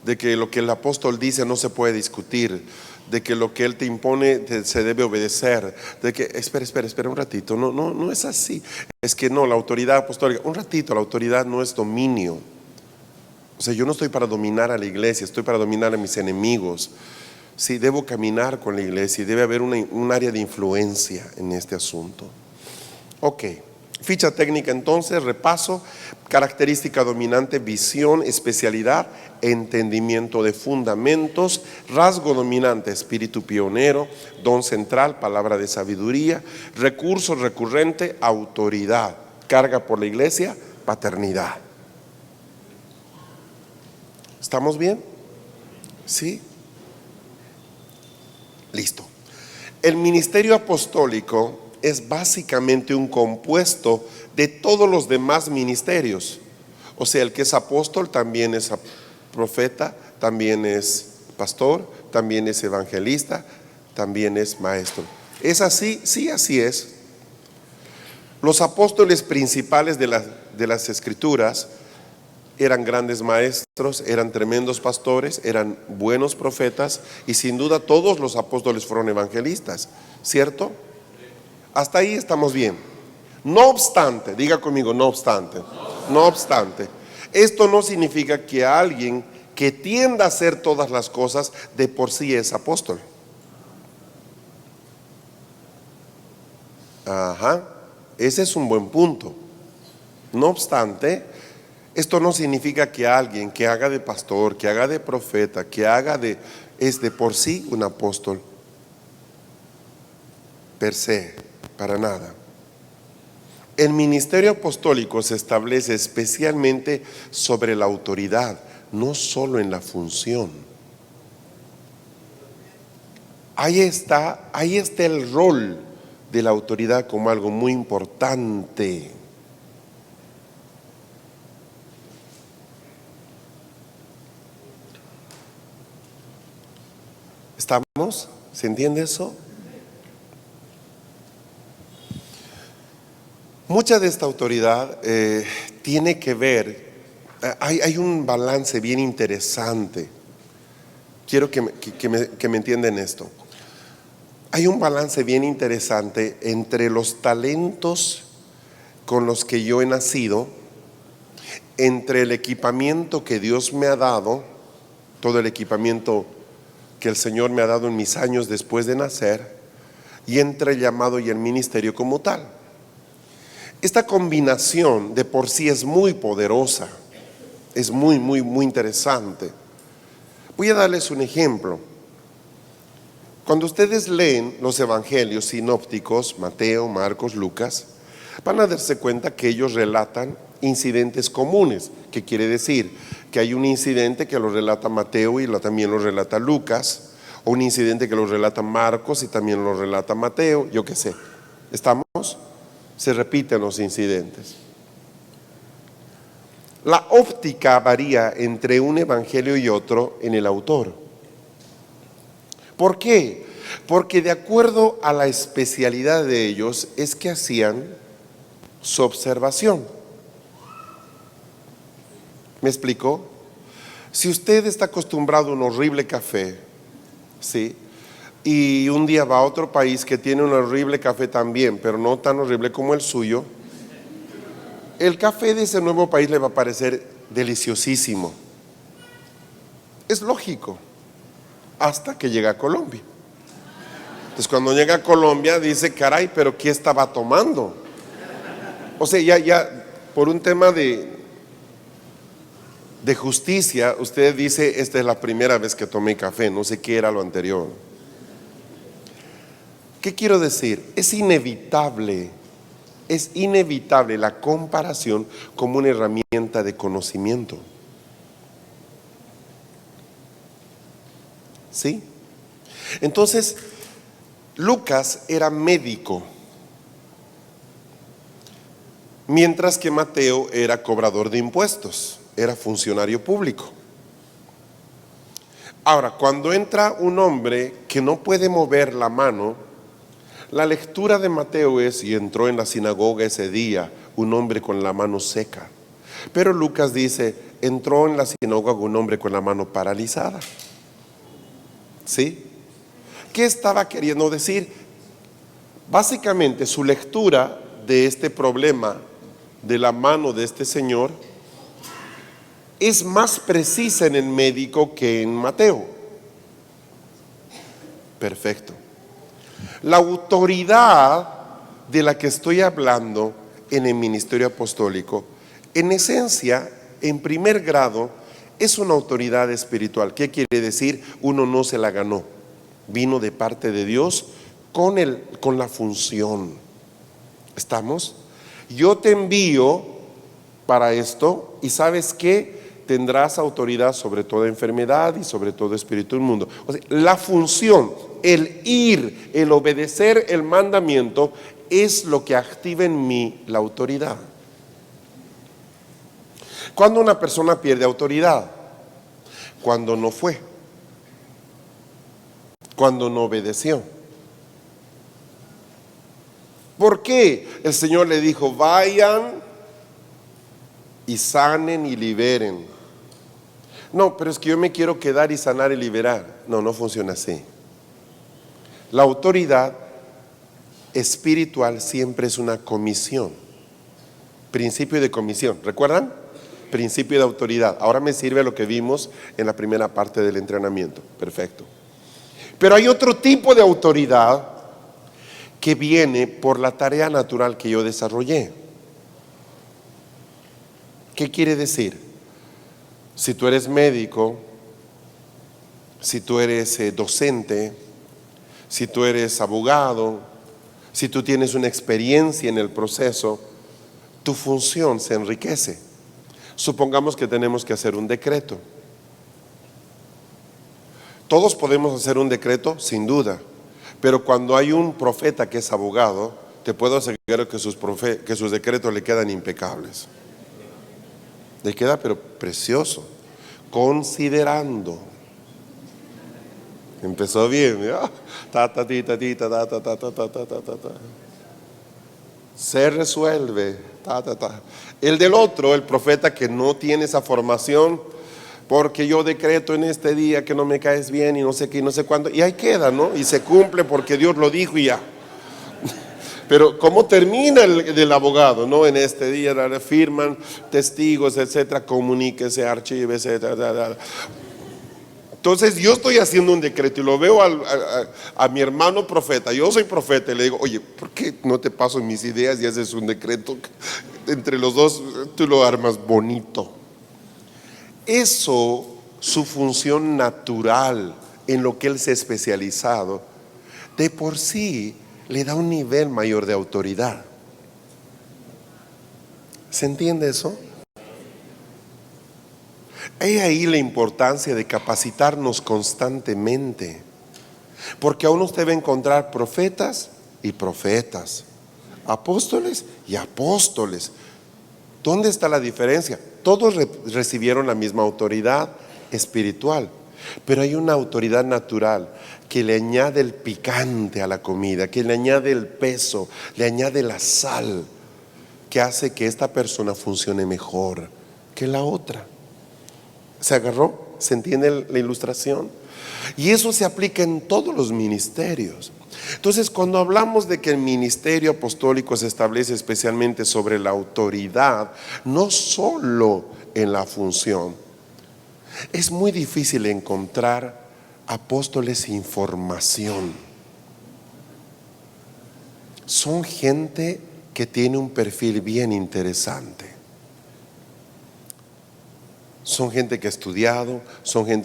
De que lo que el apóstol dice no se puede discutir, de que lo que él te impone se debe obedecer, de que, espera un ratito, no es así. Es que no, la autoridad apostólica, un ratito, la autoridad no es dominio. O sea, yo no estoy para dominar a la iglesia, estoy para dominar a mis enemigos. Sí, debo caminar con la iglesia y debe haber un área de influencia en este asunto. Ok, ficha técnica entonces, repaso: característica dominante, visión, especialidad, entendimiento de fundamentos; rasgo dominante, espíritu pionero; don central, palabra de sabiduría; recurso recurrente, autoridad; carga por la iglesia, paternidad. ¿Estamos bien? ¿Sí? Listo. El ministerio apostólico es básicamente un compuesto de todos los demás ministerios. O sea, el que es apóstol también es profeta, también es pastor, también es evangelista, también es maestro. ¿Es así? Sí, así es. Los apóstoles principales de las escrituras eran grandes maestros, eran tremendos pastores, eran buenos profetas, y sin duda todos los apóstoles fueron evangelistas, ¿cierto? Hasta ahí estamos bien. No obstante, diga conmigo, no obstante. No obstante, esto no significa que alguien que tienda a hacer todas las cosas de por sí es apóstol. Ajá, ese es un buen punto. No obstante, esto no significa que alguien que haga de pastor, que haga de profeta, es de por sí un apóstol per se, para nada. El ministerio apostólico se establece especialmente sobre la autoridad, no solo en la función. Ahí está el rol de la autoridad como algo muy importante. ¿Estamos? ¿Se entiende eso? Mucha de esta autoridad tiene que ver, hay un balance bien interesante. Quiero que me entiendan esto. Hay un balance bien interesante entre los talentos con los que yo he nacido, entre el equipamiento que Dios me ha dado, todo el equipamiento que el Señor me ha dado en mis años después de nacer, y entre el llamado y el ministerio como tal. Esta combinación de por sí es muy poderosa, es muy interesante. Voy a darles un ejemplo. Cuando ustedes leen los evangelios sinópticos, Mateo, Marcos, Lucas, van a darse cuenta que ellos relatan incidentes comunes. ¿Qué quiere decir? Que hay un incidente que lo relata Mateo y también lo relata Lucas, o un incidente que lo relata Marcos y también lo relata Mateo, yo qué sé. ¿Estamos? Se repiten los incidentes. La óptica varía entre un evangelio y otro en el autor. ¿Por qué? Porque de acuerdo a la especialidad de ellos es que hacían su observación. ¿Me explico? Si usted está acostumbrado a un horrible café, ¿sí?, y un día va a otro país que tiene un horrible café también, pero no tan horrible como el suyo, el café de ese nuevo país le va a parecer deliciosísimo. Es lógico, hasta que llega a Colombia. Entonces cuando llega a Colombia dice, caray, pero ¿qué estaba tomando? O sea, ya por un tema de justicia, usted dice, esta es la primera vez que tomé café, no sé qué era lo anterior. ¿Qué quiero decir? Es inevitable la comparación como una herramienta de conocimiento. ¿Sí? Entonces, Lucas era médico. mientras que Mateo era cobrador de impuestos, era funcionario público. Ahora, cuando entra un hombre que no puede mover la mano, la lectura de Mateo es: y entró en la sinagoga ese día un hombre con la mano seca. Pero Lucas dice: entró en la sinagoga un hombre con la mano paralizada. ¿Sí? ¿Qué estaba queriendo decir? Básicamente su lectura de este problema de la mano de este señor es más precisa en el médico que en Mateo. Perfecto. La autoridad de la que estoy hablando en el ministerio apostólico, en esencia, en primer grado, es una autoridad espiritual. ¿Qué quiere decir? Uno no se la ganó, vino de parte de Dios con la función. ¿Estamos? Yo te envío para esto, y ¿sabes qué? Tendrás autoridad sobre toda enfermedad y sobre todo espíritu inmundo. O sea, la función, el ir, el obedecer el mandamiento es lo que activa en mí la autoridad. Cuando una persona pierde autoridad, cuando no fue, cuando no obedeció. ¿Por qué el Señor le dijo: vayan y sanen y liberen? No, pero es que yo me quiero quedar y sanar y liberar. No, no funciona así. La autoridad espiritual siempre es una comisión. Principio de comisión, ¿recuerdan? Principio de autoridad. Ahora me sirve lo que vimos en la primera parte del entrenamiento. Perfecto. Pero hay otro tipo de autoridad que viene por la tarea natural que yo desarrollé. ¿Qué quiere decir? Si tú eres médico, si tú eres docente, si tú eres abogado, si tú tienes una experiencia en el proceso, tu función se enriquece. Supongamos que tenemos que hacer un decreto. Todos podemos hacer un decreto, sin duda, pero cuando hay un profeta que es abogado, te puedo asegurar que sus decretos le quedan impecables. Le queda pero precioso. Considerando. Empezó bien. Se resuelve. El del otro, el profeta que no tiene esa formación, porque yo decreto en este día que no me caes bien y no sé qué y no sé cuándo, y ahí queda, ¿no? Y se cumple porque Dios lo dijo y ya. Pero ¿cómo termina el del abogado? ¿No? En este día firman testigos, etcétera, comuníquese, archívese, etcétera. Entonces yo estoy haciendo un decreto y lo veo a mi hermano profeta. Yo soy profeta y le digo: oye, ¿por qué no te paso mis ideas y haces un decreto? Entre los dos tú lo armas bonito. Eso, su función natural en lo que él se ha especializado, de por sí le da un nivel mayor de autoridad. ¿Se entiende eso? He ahí la importancia de capacitarnos constantemente, porque aún usted va a encontrar profetas y profetas, apóstoles y apóstoles. ¿Dónde está la diferencia? Todos recibieron la misma autoridad espiritual, pero hay una autoridad natural que le añade el picante a la comida, que le añade el peso, le añade la sal, que hace que esta persona funcione mejor que la otra. ¿Se agarró? ¿Se entiende la ilustración? Y eso se aplica en todos los ministerios. Entonces, cuando hablamos de que el ministerio apostólico se establece especialmente sobre la autoridad, no solo en la función, es muy difícil encontrar apóstoles sin formación. Son gente que tiene un perfil bien interesante. Son gente que ha estudiado,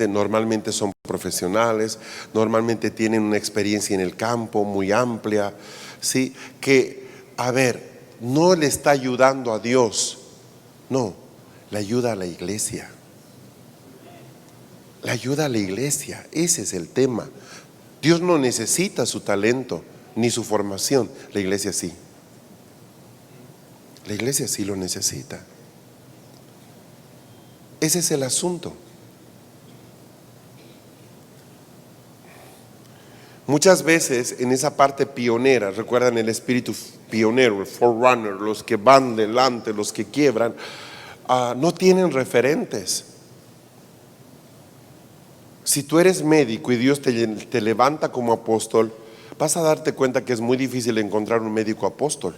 normalmente son profesionales, normalmente tienen una experiencia en el campo muy amplia, ¿sí? Que, no le está ayudando a Dios, no, le ayuda a la iglesia. Le ayuda a la iglesia, ese es el tema. Dios no necesita su talento ni su formación, la iglesia sí. La iglesia sí lo necesita. Ese es el asunto. Muchas veces en esa parte pionera, recuerdan el espíritu pionero, el forerunner, los que van delante, los que quiebran, no tienen referentes. Si tú eres médico y Dios te levanta como apóstol, vas a darte cuenta que es muy difícil encontrar un médico apóstol.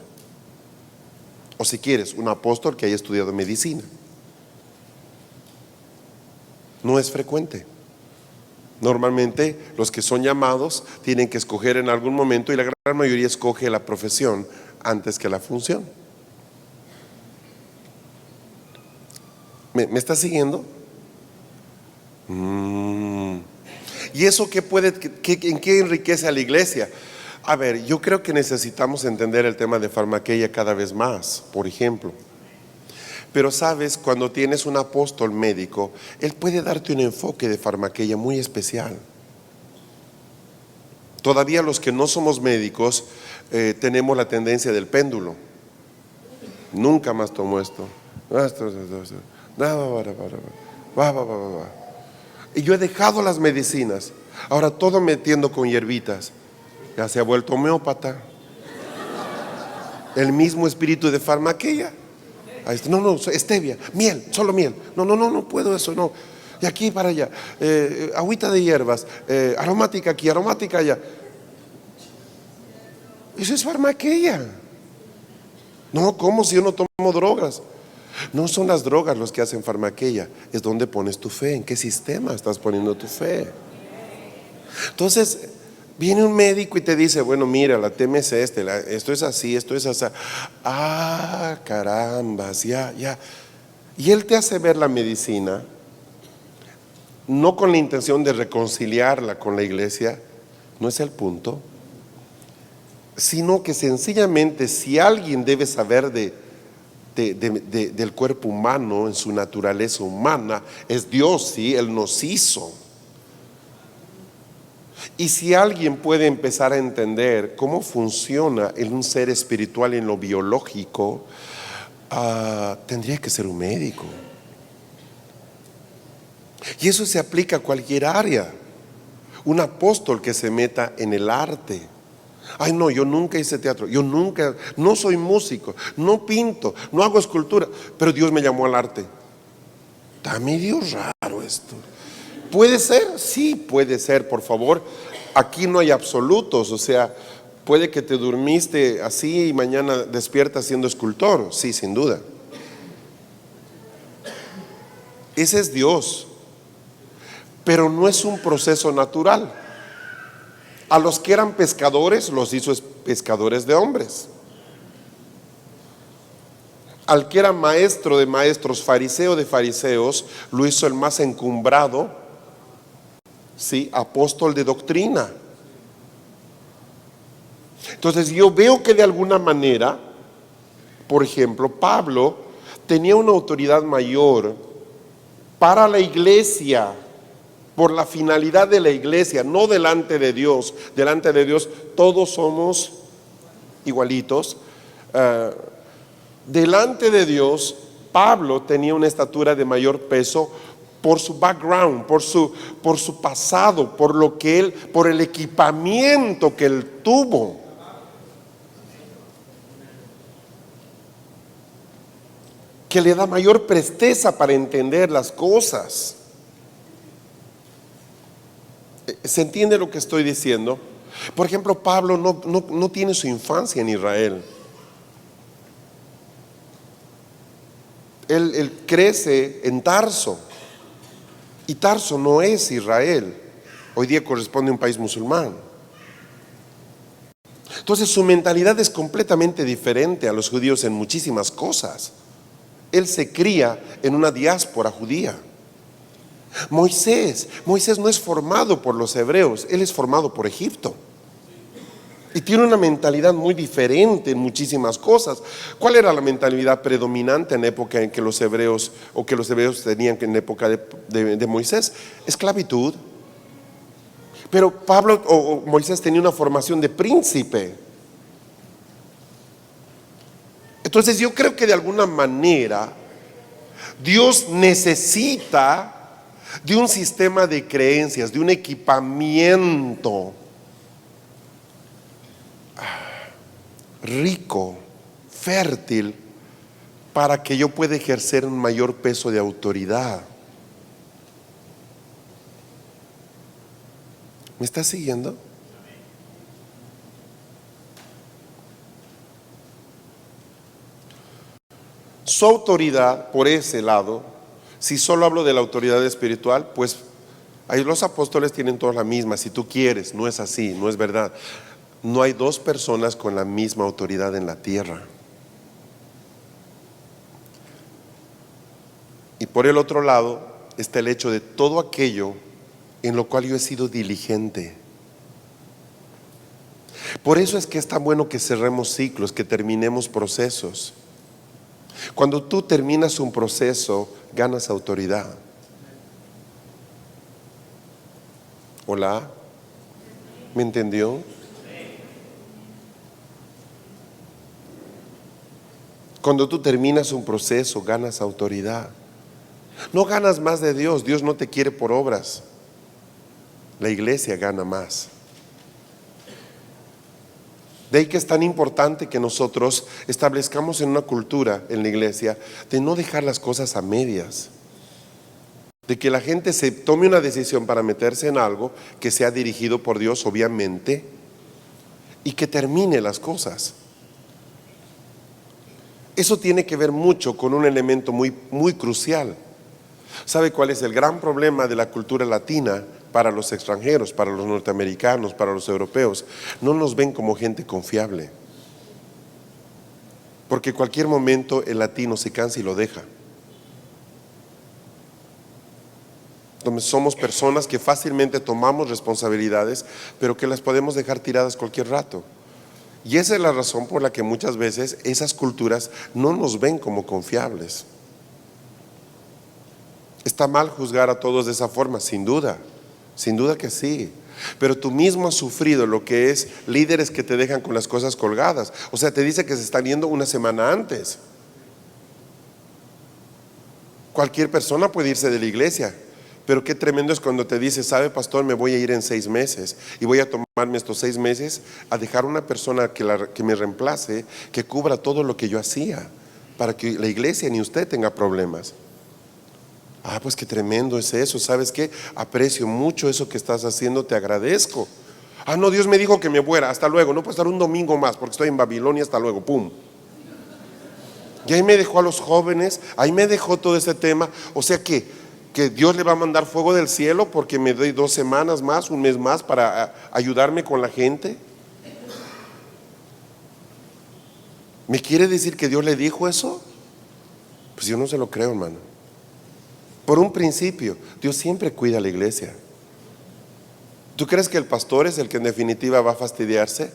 O si quieres, un apóstol que haya estudiado medicina. No es frecuente. Normalmente los que son llamados tienen que escoger en algún momento, y la gran mayoría escoge la profesión antes que la función. ¿Me estás siguiendo? ¿Y eso en qué enriquece a la iglesia? A ver, yo creo que necesitamos entender el tema de farmaqueia cada vez más, por ejemplo. Pero sabes, cuando tienes un apóstol médico, él puede darte un enfoque de farmaqueia muy especial. Todavía los que no somos médicos tenemos la tendencia del péndulo. Nunca más tomo esto. Y yo he dejado las medicinas. Ahora todo metiendo con hierbitas. Ya se ha vuelto homeópata. El mismo espíritu de farmaqueia. No, stevia, miel, solo miel. No puedo eso, no. De aquí para allá. Agüita de hierbas, aromática aquí, aromática allá. Eso es farmaqueia. No, ¿cómo si yo no tomo drogas? No son las drogas los que hacen farmaqueia, es donde pones tu fe, en qué sistema estás poniendo tu fe. Entonces, viene un médico y te dice, bueno, mira, la TMS esto es así, esto es así. Carambas, ya. Y él te hace ver la medicina, no con la intención de reconciliarla con la iglesia, no es el punto, sino que sencillamente si alguien debe saber del cuerpo humano en su naturaleza humana, es Dios, sí, Él nos hizo. Y si alguien puede empezar a entender cómo funciona en un ser espiritual en lo biológico, tendría que ser un médico. Y eso se aplica a cualquier área. Un apóstol que se meta en el arte. Ay, no, yo nunca hice teatro, no soy músico, no pinto, no hago escultura, pero Dios me llamó al arte. Está medio raro esto. ¿Puede ser? Sí, puede ser, por favor. Aquí no hay absolutos, o sea, puede que te durmiste así y mañana despiertas siendo escultor, sí, sin duda. Ese es Dios, pero no es un proceso natural. A los que eran pescadores los hizo pescadores de hombres. Al que era maestro de maestros, fariseo de fariseos, lo hizo el más encumbrado, sí, apóstol de doctrina. Entonces yo veo que de alguna manera, por ejemplo, Pablo tenía una autoridad mayor para la iglesia, por la finalidad de la iglesia, no delante de Dios. Delante de Dios todos somos igualitos. Delante de Dios, Pablo tenía una estatura de mayor peso por su background, por su pasado, por el equipamiento que él tuvo. Que le da mayor presteza para entender las cosas. ¿Se entiende lo que estoy diciendo? Por ejemplo, Pablo no tiene su infancia en Israel. Él crece en Tarso. Y Tarso no es Israel. Hoy día corresponde a un país musulmán. Entonces su mentalidad es completamente diferente a los judíos en muchísimas cosas. Él se cría en una diáspora judía. Moisés no es formado por los hebreos, él es formado por Egipto. Y tiene una mentalidad muy diferente en muchísimas cosas. ¿Cuál era la mentalidad predominante en la época en que los hebreos, o que los hebreos tenían en la época de Moisés? Esclavitud. Pero Moisés tenía una formación de príncipe. Entonces Entonces yo creo que de alguna manera Dios necesita de un sistema de creencias, de un equipamiento rico, fértil, para que yo pueda ejercer un mayor peso de autoridad. ¿Me está siguiendo? Su autoridad, por ese lado, si solo hablo de la autoridad espiritual, pues ahí los apóstoles tienen todos la misma, si tú quieres. No es así, no es verdad. No hay dos personas con la misma autoridad en la tierra. Y por el otro lado está el hecho de todo aquello en lo cual yo he sido diligente. Por eso es que es tan bueno que cerremos ciclos, que terminemos procesos. Cuando tú terminas un proceso, ganas autoridad. ¿Hola? ¿Me entendió? Cuando tú terminas un proceso, ganas autoridad. No ganas más de Dios. Dios no te quiere por obras. La iglesia gana más. De ahí que es tan importante que nosotros establezcamos en una cultura en la iglesia de no dejar las cosas a medias, de que la gente se tome una decisión para meterse en algo que sea dirigido por Dios, obviamente, y que termine las cosas. Eso tiene que ver mucho con un elemento muy crucial. ¿Sabe cuál es el gran problema de la cultura latina para los extranjeros, para los norteamericanos, para los europeos? No nos ven como gente confiable, porque cualquier momento el latino se cansa y lo deja. Somos personas que fácilmente tomamos responsabilidades, pero que las podemos dejar tiradas cualquier rato. Y esa es la razón por la que muchas veces esas culturas no nos ven como confiables. Está mal juzgar a todos de esa forma, sin duda que sí. Pero tú mismo has sufrido lo que es líderes que te dejan con las cosas colgadas. O sea, te dice que se están yendo una semana antes. Cualquier persona puede irse de la iglesia, pero qué tremendo es cuando te dice: sabe, pastor, me voy a ir en 6 meses y voy a tomarme estos 6 meses a dejar una persona que me reemplace, que cubra todo lo que yo hacía, para que la iglesia ni usted tenga problemas. Ah, pues qué tremendo es eso. ¿Sabes qué? Aprecio mucho eso que estás haciendo, te agradezco. Ah, no, Dios me dijo que me fuera, hasta luego, no puedo estar un domingo más porque estoy en Babilonia, hasta luego, pum. Y ahí me dejó a los jóvenes, ahí me dejó todo ese tema. O sea que Dios le va a mandar fuego del cielo porque me doy 2 semanas más, un mes más para ayudarme con la gente. ¿Me quiere decir que Dios le dijo eso? Pues yo no se lo creo, hermano. Por un principio, Dios siempre cuida a la iglesia. ¿Tú crees que el pastor es el que en definitiva va a fastidiarse?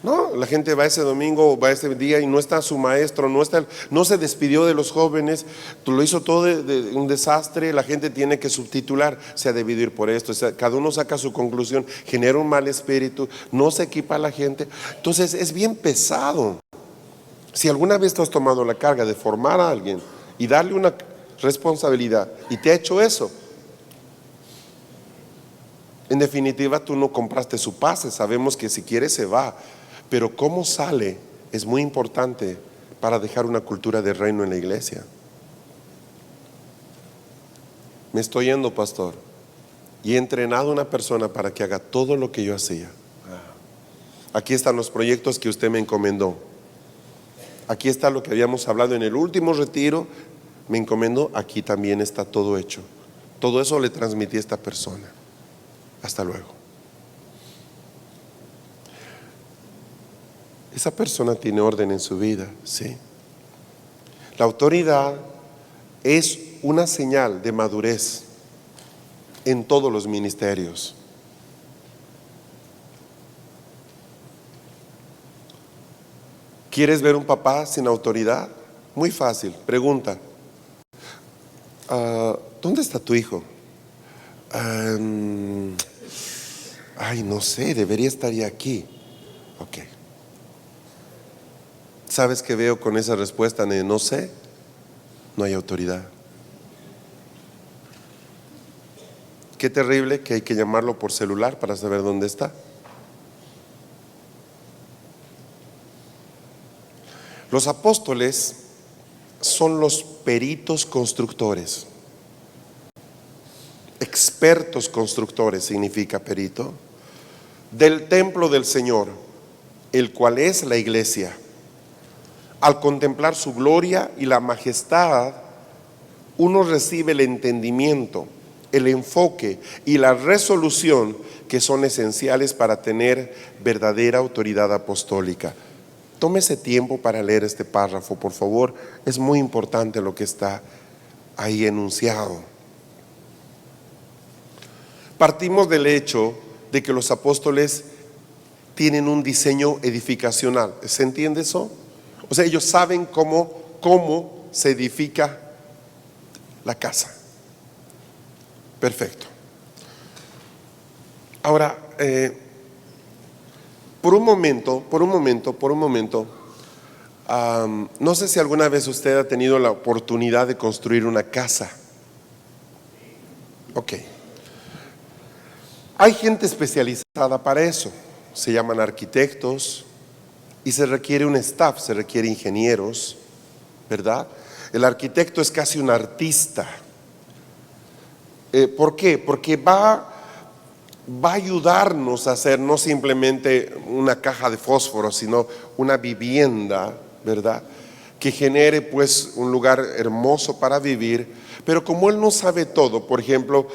No, la gente va ese domingo, va ese día y no está su maestro, no se despidió de los jóvenes, lo hizo todo de un desastre. La gente tiene que subtitular, se ha debido ir por esto. O sea, cada uno saca su conclusión, genera un mal espíritu, no se equipa a la gente. Entonces es bien pesado. Si alguna vez tú has tomado la carga de formar a alguien y darle una responsabilidad y te ha hecho eso, en definitiva tú no compraste su pase. Sabemos que si quiere se va, pero cómo sale es muy importante para dejar una cultura de reino en la iglesia. Me estoy yendo, pastor, y he entrenado a una persona para que haga todo lo que yo hacía. Aquí están los proyectos que usted me encomendó. Aquí está lo que habíamos hablado en el último retiro. Me encomendó, aquí también está todo hecho. Todo eso le transmití a esta persona. Hasta luego. Esa persona tiene orden en su vida, sí. La autoridad es una señal de madurez en todos los ministerios. ¿Quieres ver un papá sin autoridad? Muy fácil, pregunta: ¿dónde está tu hijo? Ay, no sé, debería estar ya aquí. Ok. ¿Sabes qué veo con esa respuesta de no sé? No hay autoridad. Qué terrible que hay que llamarlo por celular para saber dónde está. Los apóstoles son los peritos constructores. Expertos constructores significa perito. Del templo del Señor, el cual es la iglesia. Al contemplar su gloria y la majestad, uno recibe el entendimiento, el enfoque y la resolución que son esenciales para tener verdadera autoridad apostólica. Tómese tiempo para leer este párrafo, por favor. Es muy importante lo que está ahí enunciado. Partimos del hecho de que los apóstoles tienen un diseño edificacional. ¿Se entiende eso? O sea, ellos saben cómo se edifica la casa. Perfecto. Ahora, por un momento, no sé si alguna vez usted ha tenido la oportunidad de construir una casa. Ok. Hay gente especializada para eso. Se llaman arquitectos y se requiere un staff, se requiere ingenieros, ¿verdad? El arquitecto es casi un artista. ¿Por qué? Porque va a ayudarnos a hacer no simplemente una caja de fósforo, sino una vivienda, ¿verdad? Que genere pues un lugar hermoso para vivir. Pero como él no sabe todo, por ejemplo,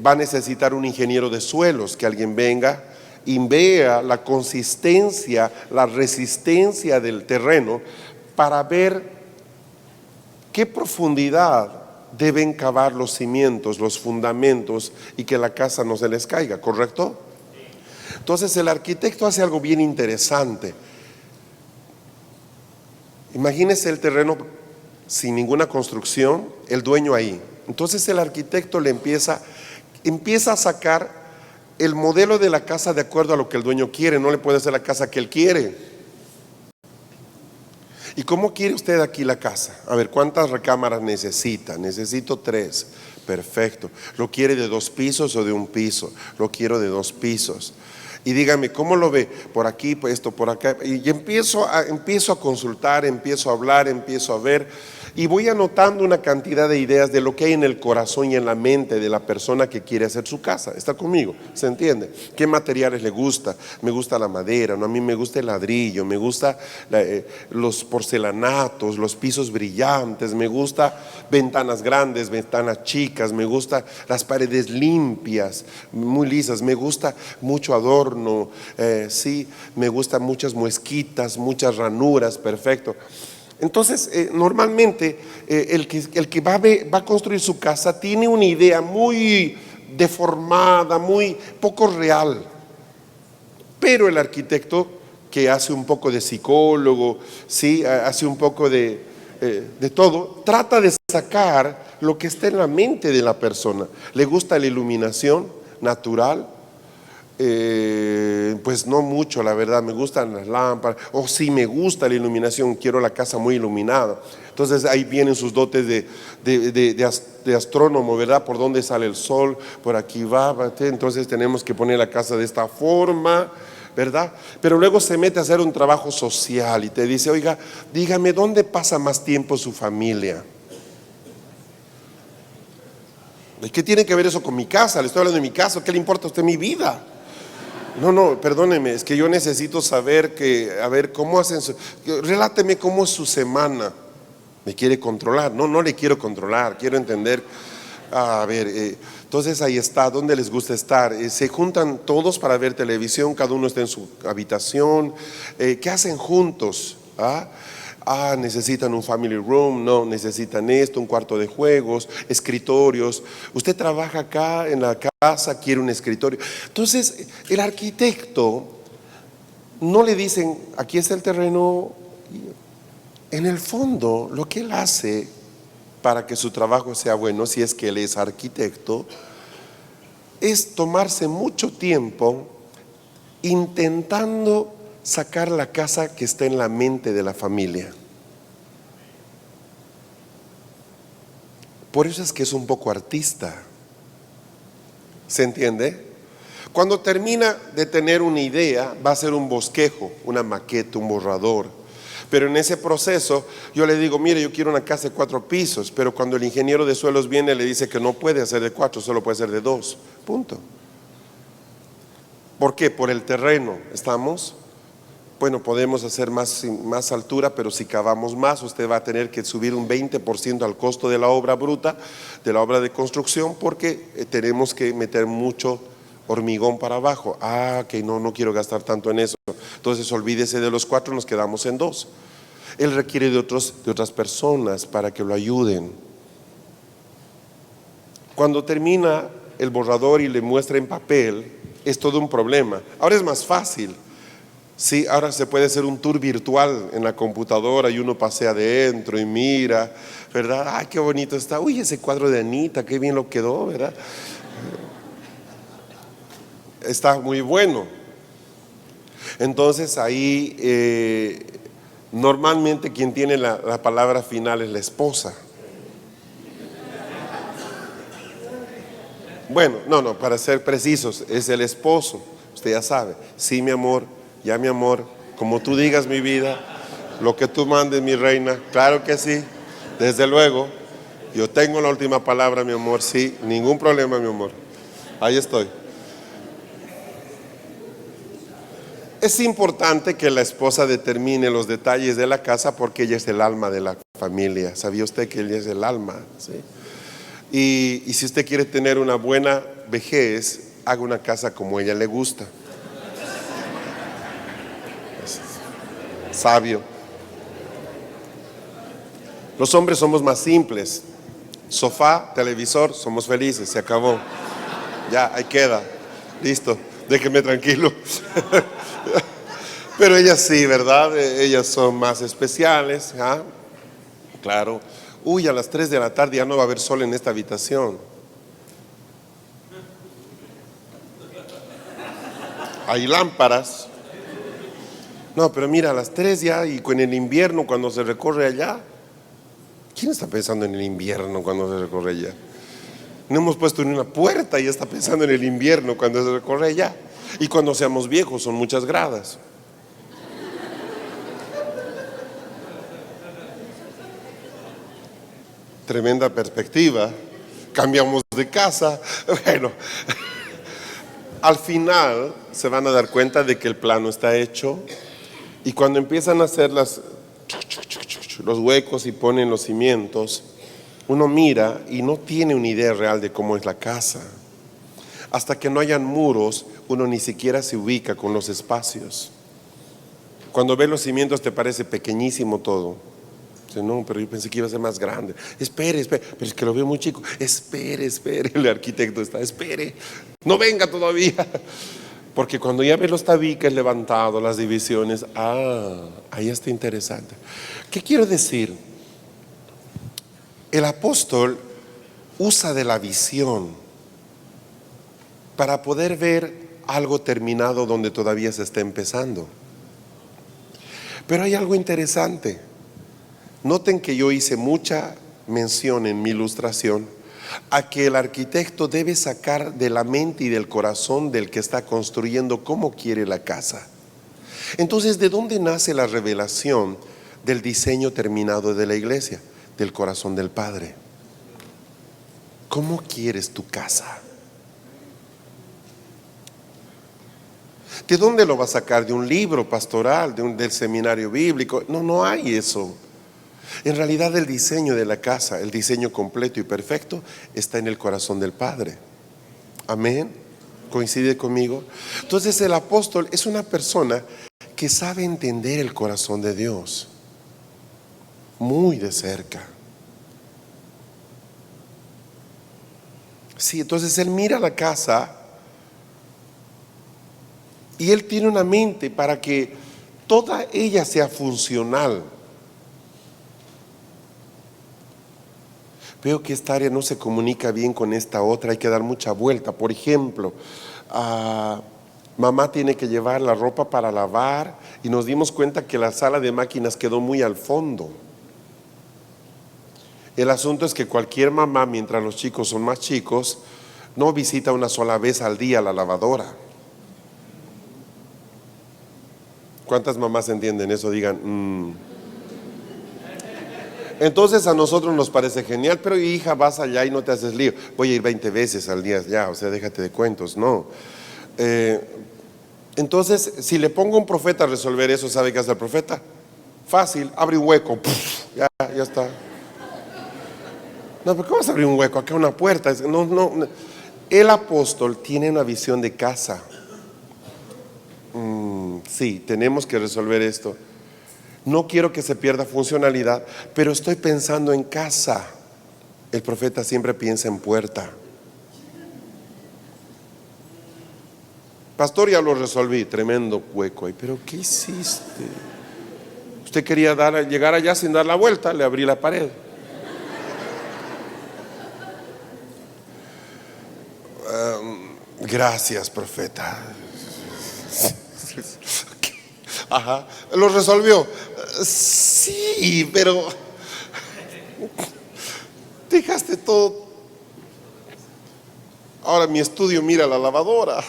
va a necesitar un ingeniero de suelos, que alguien venga y vea la consistencia, la resistencia del terreno para ver qué profundidad deben cavar los cimientos, los fundamentos, y que la casa no se les caiga, ¿correcto? Entonces el arquitecto hace algo bien interesante. Imagínese el terreno sin ninguna construcción, el dueño ahí. Entonces el arquitecto le empieza a sacar el modelo de la casa de acuerdo a lo que el dueño quiere. No le puede hacer la casa que él quiere. ¿Y cómo quiere usted aquí la casa? A ver, ¿cuántas recámaras necesita? Necesito 3. Perfecto. ¿Lo quiere de 2 pisos o de 1 piso? Lo quiero de 2 pisos. Y dígame, ¿cómo lo ve? Por aquí, por esto, por acá. Y empiezo a consultar, empiezo a hablar, empiezo a ver. Y voy anotando una cantidad de ideas de lo que hay en el corazón y en la mente de la persona que quiere hacer su casa. ¿Está conmigo? ¿Se entiende? ¿Qué materiales le gusta? Me gusta la madera, ¿no? A mí me gusta el ladrillo, me gusta los porcelanatos, los pisos brillantes, me gusta ventanas grandes, ventanas chicas, me gusta las paredes limpias, muy lisas, me gusta mucho adorno, sí, me gustan muchas muesquitas, muchas ranuras, perfecto. Entonces, normalmente el que va a construir su casa tiene una idea muy deformada, muy poco real. Pero el arquitecto, que hace un poco de psicólogo, ¿sí? Hace un poco de todo, trata de sacar lo que está en la mente de la persona. Le gusta la iluminación natural. Pues no mucho, la verdad. Me gustan las lámparas, o sí me gusta la iluminación, quiero la casa muy iluminada. Entonces ahí vienen sus dotes de astrónomo, ¿verdad? Por dónde sale el sol, por aquí va, entonces tenemos que poner la casa de esta forma, ¿verdad? Pero luego se mete a hacer un trabajo social y te dice, oiga, dígame, ¿dónde pasa más tiempo su familia? ¿Qué tiene que ver eso con mi casa? Le estoy hablando de mi casa, ¿qué le importa a usted mi vida? No, perdóneme, es que yo necesito saber a ver, ¿cómo hacen reláteme cómo es su semana. ¿Me quiere controlar? No le quiero controlar, quiero entender. A ver, entonces ahí está, ¿dónde les gusta estar? Se juntan todos para ver televisión, cada uno está en su habitación. ¿Qué hacen juntos? Necesitan un family room, no, necesitan esto, un cuarto de juegos, escritorios. Usted trabaja acá en la casa, quiere un escritorio. Entonces, el arquitecto no le dicen, aquí está el terreno. En el fondo, lo que él hace para que su trabajo sea bueno, si es que él es arquitecto, es tomarse mucho tiempo intentando sacar la casa que está en la mente de la familia. Por eso es que es un poco artista. ¿Se entiende? Cuando termina de tener una idea, va a ser un bosquejo, una maqueta, un borrador. Pero en ese proceso yo le digo, mire, yo quiero una casa de 4 pisos, pero cuando el ingeniero de suelos viene le dice que no puede hacer de 4, solo puede ser de 2, punto. ¿Por qué? Por el terreno, ¿estamos? Bueno, podemos hacer más altura, pero si cavamos más, usted va a tener que subir un 20% al costo de la obra bruta, de la obra de construcción, porque tenemos que meter mucho hormigón para abajo. Que no quiero gastar tanto en eso. Entonces olvídese de los 4, nos quedamos en 2. Él requiere de otras personas para que lo ayuden. Cuando termina el borrador y le muestra en papel, es todo un problema. Ahora es más fácil. Sí, ahora se puede hacer un tour virtual en la computadora y uno pasea adentro y mira, ¿verdad? Ay, qué bonito está. Uy, ese cuadro de Anita, qué bien lo quedó, ¿verdad? Está muy bueno. Entonces ahí normalmente quien tiene la palabra final es la esposa. Bueno, no, para ser precisos, es el esposo. Usted ya sabe, sí, mi amor, ya, mi amor, como tú digas, mi vida, lo que tú mandes, mi reina. Claro que sí, desde luego. Yo tengo la última palabra, mi amor, sí, ningún problema, mi amor. Ahí estoy. Es importante que la esposa determine los detalles de la casa porque ella es el alma de la familia. ¿Sabía usted que ella es el alma? ¿Sí? Y si usted quiere tener una buena vejez, haga una casa como a ella le gusta. Sabio. Los hombres somos más simples. Sofá, televisor, somos felices, se acabó. Ya, ahí queda. Listo, déjeme tranquilo. Pero ellas sí, ¿verdad? Ellas son más especiales. Claro. Uy, a las 3 de la tarde ya no va a haber sol en esta habitación. Hay lámparas. No, pero mira, a las 3 ya, y con el invierno cuando se recorre allá. ¿Quién está pensando en el invierno cuando se recorre allá? No hemos puesto ni una puerta y ya está pensando en el invierno cuando se recorre allá. Y cuando seamos viejos son muchas gradas. Tremenda perspectiva. Cambiamos de casa. Bueno, al final se van a dar cuenta de que el plano está hecho. Y cuando empiezan a hacer los huecos y ponen los cimientos, uno mira y no tiene una idea real de cómo es la casa. Hasta que no hayan muros, uno ni siquiera se ubica con los espacios. Cuando ves los cimientos te parece pequeñísimo todo. Dice, no, pero yo pensé que iba a ser más grande. Espere, pero es que lo veo muy chico. Espere, el arquitecto está, espere, no venga todavía. Porque cuando ya ves los tabiques levantados, las divisiones, ahí está interesante. ¿Qué quiero decir? El apóstol usa de la visión para poder ver algo terminado donde todavía se está empezando. Pero hay algo interesante. Noten que yo hice mucha mención en mi ilustración a que el arquitecto debe sacar de la mente y del corazón del que está construyendo cómo quiere la casa. Entonces, ¿de dónde nace la revelación del diseño terminado de la iglesia? Del corazón del Padre. ¿Cómo quieres tu casa? ¿De dónde lo va a sacar? ¿De un libro pastoral? ¿Del seminario bíblico? No hay eso. En realidad el diseño de la casa, el diseño completo y perfecto, está en el corazón del Padre. Amén. ¿Coincide conmigo? Entonces el apóstol es una persona que sabe entender el corazón de Dios muy de cerca. Sí, entonces él mira la casa y él tiene una mente para que toda ella sea funcional. Veo que esta área no se comunica bien con esta otra, hay que dar mucha vuelta. Por ejemplo, Mamá tiene que llevar la ropa para lavar y nos dimos cuenta que la sala de máquinas quedó muy al fondo. El asunto es que cualquier mamá, mientras los chicos son más chicos, no visita una sola vez al día la lavadora. ¿Cuántas mamás entienden eso? Digan, Entonces a nosotros nos parece genial, pero hija, vas allá y no te haces lío. Voy a ir 20 veces al día ya, o sea, déjate de cuentos, no. Entonces, si le pongo a un profeta a resolver eso, ¿sabe qué hace el profeta? Fácil, abre un hueco, ya está. No, pero ¿cómo vas a abrir un hueco? Acá una puerta. No. El apóstol tiene una visión de casa. Sí, tenemos que resolver esto. No quiero que se pierda funcionalidad, pero estoy pensando en casa. El profeta siempre piensa en puerta. Pastor, ya lo resolví, tremendo hueco ahí. Pero ¿qué hiciste? Usted quería llegar allá sin dar la vuelta, le abrí la pared. Gracias, profeta. Ajá, lo resolvió. Sí, pero dejaste todo. Ahora mi estudio mira la lavadora.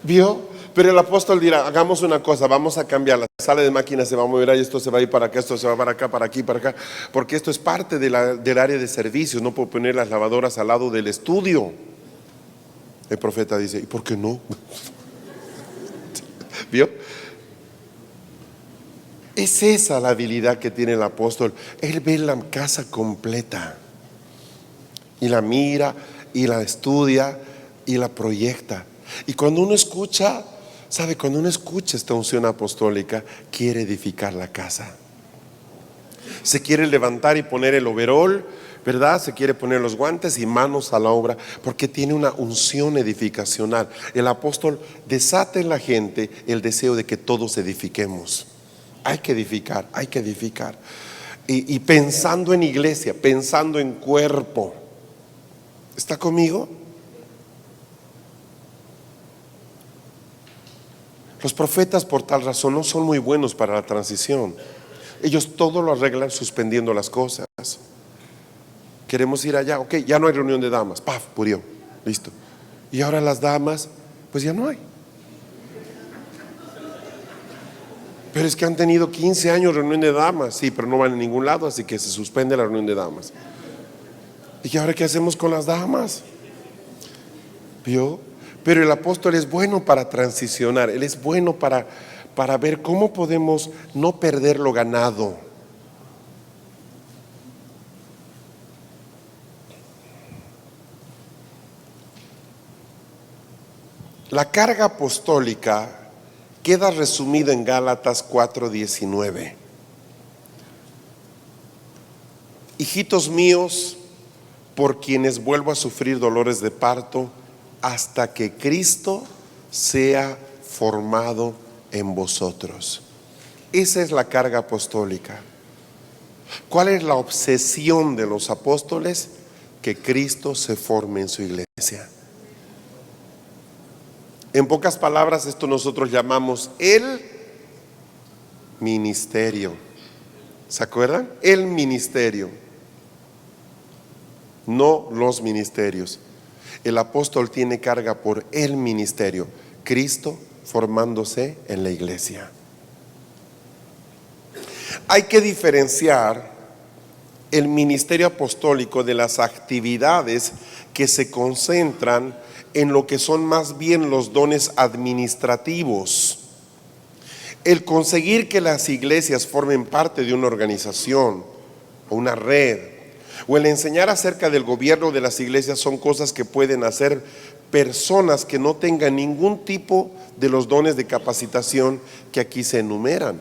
¿Vio? Pero el apóstol dirá, hagamos una cosa, vamos a cambiar, la sala de máquinas se va a mover ahí, esto se va a ir para acá, esto se va para acá, para aquí, para acá, porque esto es parte del área de servicios, no puedo poner las lavadoras al lado del estudio. El profeta dice, ¿y por qué no? ¿Vio? Es esa la habilidad que tiene el apóstol. Él ve la casa completa y la mira y la estudia y la proyecta. Y cuando uno escucha, ¿sabe? Cuando uno escucha esta unción apostólica, quiere edificar la casa. Se quiere levantar y poner el overol, ¿verdad? Se quiere poner los guantes y manos a la obra, porque tiene una unción edificacional. El apóstol desata en la gente el deseo de que todos edifiquemos. Hay que edificar, hay que edificar. Y pensando en iglesia, pensando en cuerpo. ¿Está conmigo? Los profetas, por tal razón, no son muy buenos para la transición. Ellos todo lo arreglan suspendiendo las cosas. Queremos ir allá, ok, ya no hay reunión de damas, paf, murió, listo. Y ahora las damas, pues ya no hay. Pero es que han tenido 15 años reunión de damas, sí, pero no van a ningún lado, así que se suspende la reunión de damas. ¿Y ahora qué hacemos con las damas? ¿Vio? Pero el apóstol es bueno para transicionar, él es bueno para ver cómo podemos no perder lo ganado. La carga apostólica queda resumida en Gálatas 4:19. Hijitos míos, por quienes vuelvo a sufrir dolores de parto, hasta que Cristo sea formado en vosotros. Esa es la carga apostólica. ¿Cuál es la obsesión de los apóstoles? Que Cristo se forme en su iglesia. En pocas palabras, esto nosotros llamamos el ministerio. ¿Se acuerdan? El ministerio, no los ministerios. El apóstol tiene carga por el ministerio, Cristo formándose en la iglesia. Hay que diferenciar el ministerio apostólico de las actividades que se concentran en lo que son más bien los dones administrativos. El conseguir que las iglesias formen parte de una organización o una red, o el enseñar acerca del gobierno de las iglesias, son cosas que pueden hacer personas que no tengan ningún tipo de los dones de capacitación que aquí se enumeran.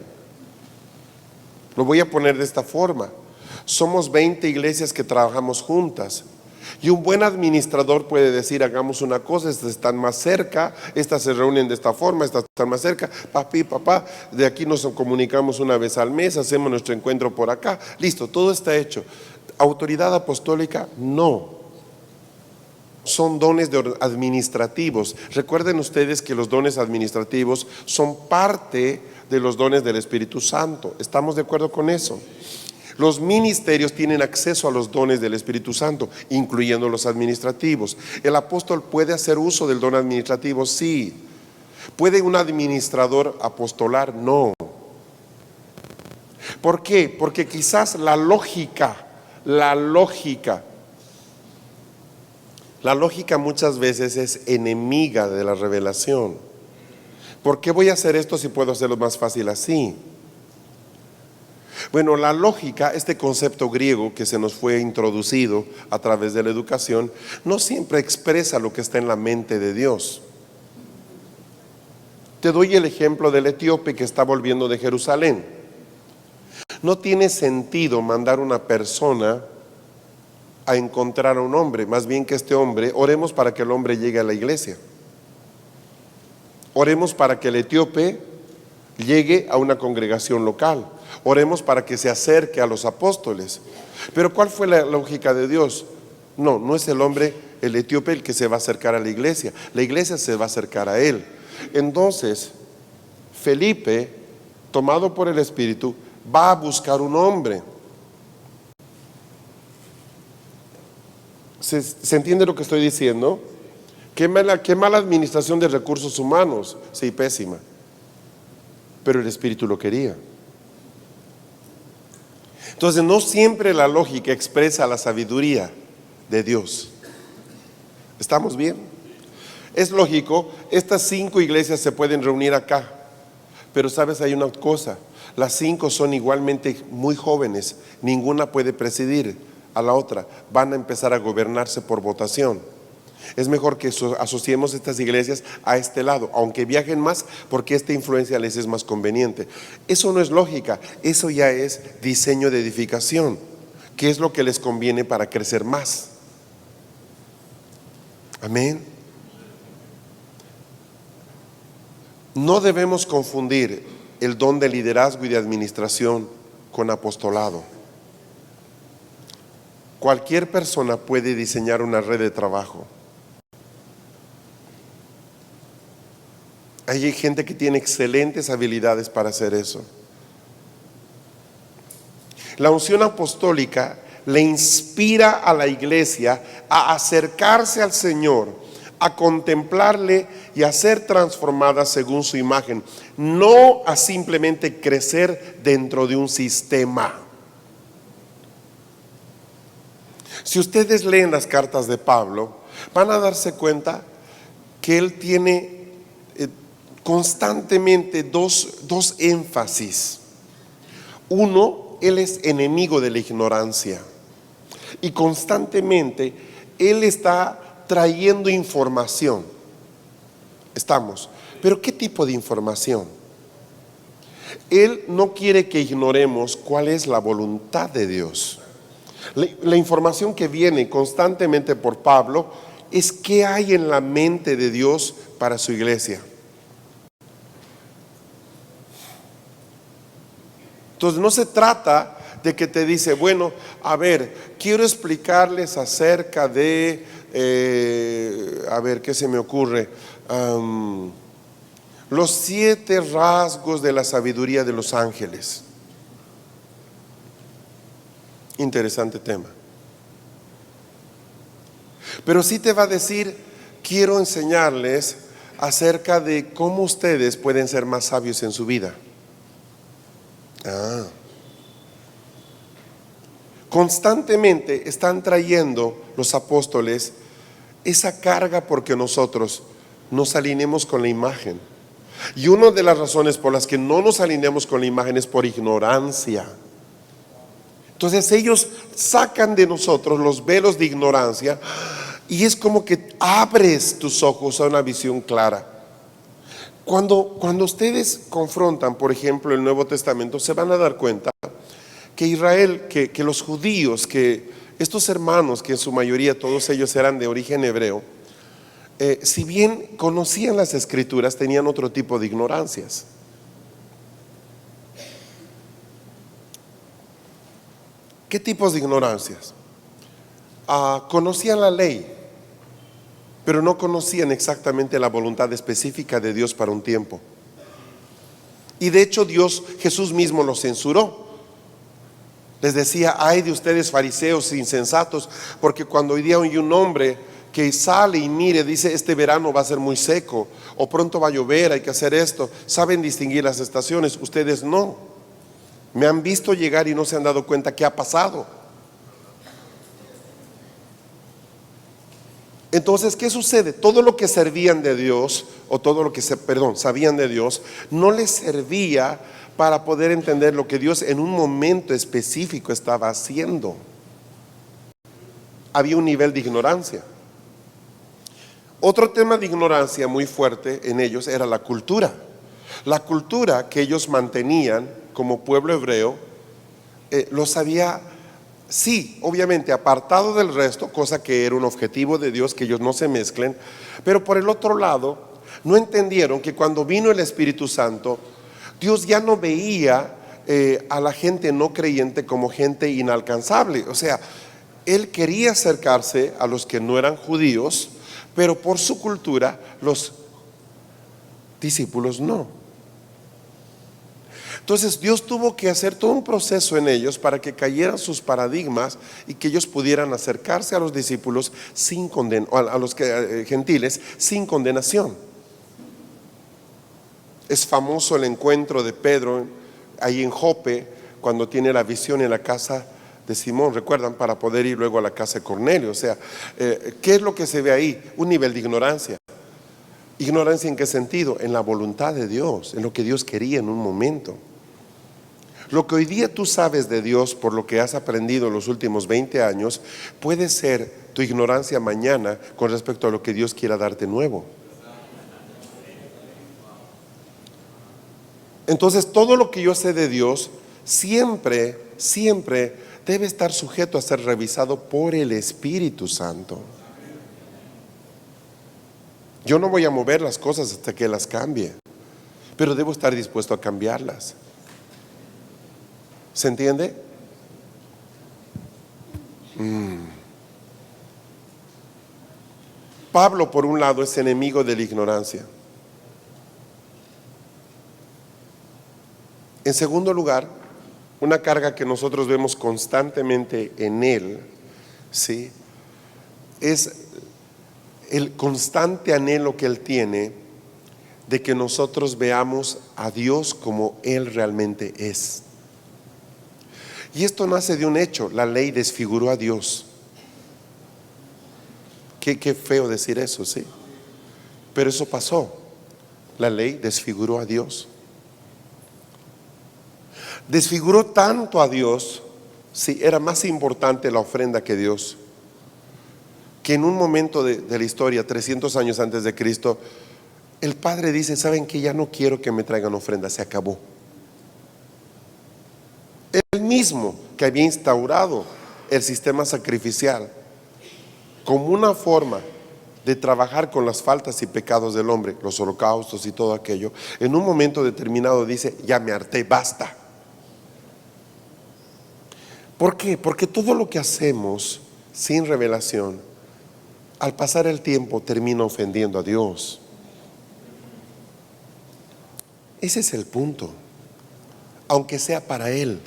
Lo voy a poner de esta forma: somos 20 iglesias que trabajamos juntas, Y un buen administrador puede decir, hagamos una cosa, estas están más cerca, estas se reúnen de esta forma, estas están más cerca, papi, papá, de aquí nos comunicamos una vez al mes, hacemos nuestro encuentro por acá, listo, todo está hecho. Autoridad apostólica, no. Son dones administrativos. Recuerden ustedes que los dones administrativos son parte de los dones del Espíritu Santo. ¿Estamos de acuerdo con eso? Los ministerios tienen acceso a los dones del Espíritu Santo, incluyendo los administrativos. ¿El apóstol puede hacer uso del don administrativo? Sí. ¿Puede un administrador apostolar? No. ¿Por qué? Porque quizás la lógica muchas veces es enemiga de la revelación. ¿Por qué voy a hacer esto si puedo hacerlo más fácil así? Bueno, la lógica, este concepto griego que se nos fue introducido a través de la educación, no siempre expresa lo que está en la mente de Dios. Te doy el ejemplo del etíope que está volviendo de Jerusalén. No tiene sentido mandar una persona a encontrar a un hombre, más bien que este hombre, oremos para que el hombre llegue a la iglesia. Oremos para que el etíope llegue a una congregación local. Oremos para que se acerque a los apóstoles. Pero ¿cuál fue la lógica de Dios? No es el hombre, el etíope, el que se va a acercar a la iglesia se va a acercar a él. Entonces, Felipe, tomado por el Espíritu, va a buscar un hombre. ¿Se entiende lo que estoy diciendo? Qué mala administración de recursos humanos. Sí, pésima. Pero el Espíritu lo quería. Entonces, no siempre la lógica expresa la sabiduría de Dios. ¿Estamos bien? Es lógico, estas 5 iglesias se pueden reunir acá. Pero sabes, hay una cosa. Las 5 son igualmente muy jóvenes. Ninguna puede presidir a la otra. Van a empezar a gobernarse por votación. Es mejor que asociemos estas iglesias a este lado, aunque viajen más, porque esta influencia les es más conveniente. Eso no es lógica, eso ya es diseño de edificación. ¿Qué es lo que les conviene para crecer más? Amén. No debemos confundir el don de liderazgo y de administración con apostolado. Cualquier persona puede diseñar una red de trabajo. Hay gente que tiene excelentes habilidades para hacer eso. La unción apostólica le inspira a la iglesia a acercarse al Señor, a contemplarle y a ser transformada según su imagen, no a simplemente crecer dentro de un sistema. Si ustedes leen las cartas de Pablo, van a darse cuenta que él tiene constantemente dos énfasis. Uno, él es enemigo de la ignorancia y constantemente él está trayendo información. Pero ¿qué tipo de información? Él no quiere que ignoremos cuál es la voluntad de Dios. La información que viene constantemente por Pablo es qué hay en la mente de Dios para su iglesia. Entonces no se trata de que te dice, bueno, a ver, quiero explicarles acerca de, a ver, ¿qué se me ocurre? Los 7 rasgos de la sabiduría de los ángeles. Interesante tema. Pero sí te va a decir, quiero enseñarles acerca de cómo ustedes pueden ser más sabios en su vida. Constantemente están trayendo los apóstoles esa carga porque nosotros nos alineemos con la imagen. Y una de las razones por las que no nos alineamos con la imagen es por ignorancia. Entonces ellos sacan de nosotros los velos de ignorancia y es como que abres tus ojos a una visión clara. Cuando ustedes confrontan, por ejemplo, el Nuevo Testamento, se van a dar cuenta que Israel, que los judíos que estos hermanos, que en su mayoría todos ellos eran de origen hebreo, si bien conocían las escrituras, tenían otro tipo de ignorancias. ¿Qué tipos de ignorancias? Conocían la ley, pero no conocían exactamente la voluntad específica de Dios para un tiempo. Y de hecho Jesús mismo los censuró. Les decía: ay de ustedes fariseos insensatos, porque cuando hoy día hay un hombre que sale y mire, dice: este verano va a ser muy seco, o pronto va a llover, hay que hacer esto. Saben distinguir las estaciones, ustedes no. Me han visto llegar y no se han dado cuenta qué ha pasado. Entonces, ¿qué sucede? Todo lo que servían de Dios, o todo lo que sabían de Dios, no les servía para poder entender lo que Dios en un momento específico estaba haciendo. Había un nivel de ignorancia. Otro tema de ignorancia muy fuerte en ellos era la cultura. La cultura que ellos mantenían como pueblo hebreo, los había, sí, obviamente apartado del resto, cosa que era un objetivo de Dios, que ellos no se mezclen. Pero por el otro lado, no entendieron que cuando vino el Espíritu Santo, Dios ya no veía a la gente no creyente como gente inalcanzable. O sea, Él quería acercarse a los que no eran judíos, pero por su cultura los discípulos no. Entonces Dios tuvo que hacer todo un proceso en ellos para que cayeran sus paradigmas y que ellos pudieran acercarse a los discípulos sin a los gentiles sin condenación. Es famoso el encuentro de Pedro ahí en Jope, cuando tiene la visión en la casa de Simón, recuerdan, para poder ir luego a la casa de Cornelio. O sea, ¿qué es lo que se ve ahí? Un nivel de ignorancia. ¿Ignorancia en qué sentido? En la voluntad de Dios, en lo que Dios quería en un momento. Lo que hoy día tú sabes de Dios por lo que has aprendido en los últimos 20 años, puede ser tu ignorancia mañana con respecto a lo que Dios quiera darte nuevo. Entonces, todo lo que yo sé de Dios siempre debe estar sujeto a ser revisado por el Espíritu Santo. Yo no voy a mover las cosas hasta que las cambie, pero debo estar dispuesto a cambiarlas. ¿Se entiende? Pablo, por un lado, es enemigo de la ignorancia. En segundo lugar, una carga que nosotros vemos constantemente en él, ¿sí?, es el constante anhelo que él tiene de que nosotros veamos a Dios como Él realmente es. Y esto nace de un hecho: la ley desfiguró a Dios. Qué feo decir eso, ¿sí? Pero eso pasó. La ley desfiguró a Dios. Desfiguró tanto a Dios, sí, era más importante la ofrenda que Dios, que en un momento de la historia, 300 años antes de Cristo, el Padre dice: ¿saben qué? Ya no quiero que me traigan ofrenda, se acabó. Él mismo, que había instaurado el sistema sacrificial como una forma de trabajar con las faltas y pecados del hombre, los holocaustos y todo aquello, en un momento determinado dice: ya me harté, basta. ¿Por qué? Porque todo lo que hacemos sin revelación, al pasar el tiempo, termina ofendiendo a Dios. Ese es el punto, aunque sea para Él.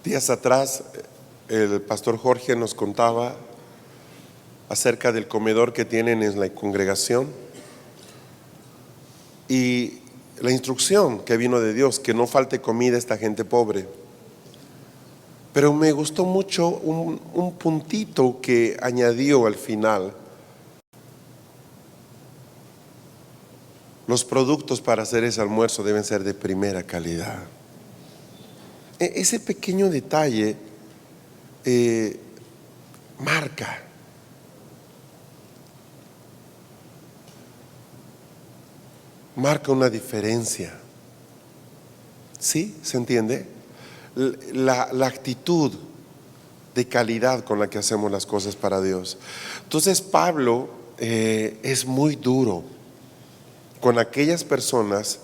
Días atrás, el pastor Jorge nos contaba acerca del comedor que tienen en la congregación y la instrucción que vino de Dios, que no falte comida a esta gente pobre. Pero me gustó mucho un puntito que añadió al final: los productos para hacer ese almuerzo deben ser de primera calidad. Ese pequeño detalle marca. marca una diferencia. ¿Sí? ¿Se entiende? La actitud de calidad con la que hacemos las cosas para Dios. Entonces Pablo es muy duro con aquellas personas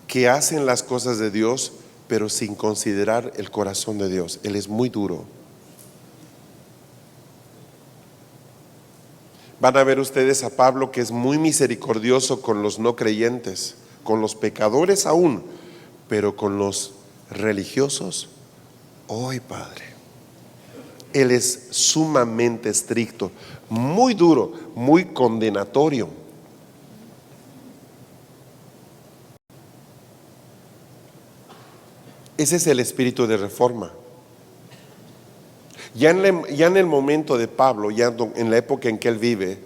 que hacen las cosas de Dios pero sin considerar el corazón de Dios. Él es muy duro. Van a ver ustedes a Pablo que es muy misericordioso con los no creyentes, con los pecadores aún, pero con los religiosos, ¡ay, Padre! Él es sumamente estricto, muy duro, muy condenatorio. Ese es el espíritu de reforma. Ya en el momento de Pablo, ya en la época en que él vive,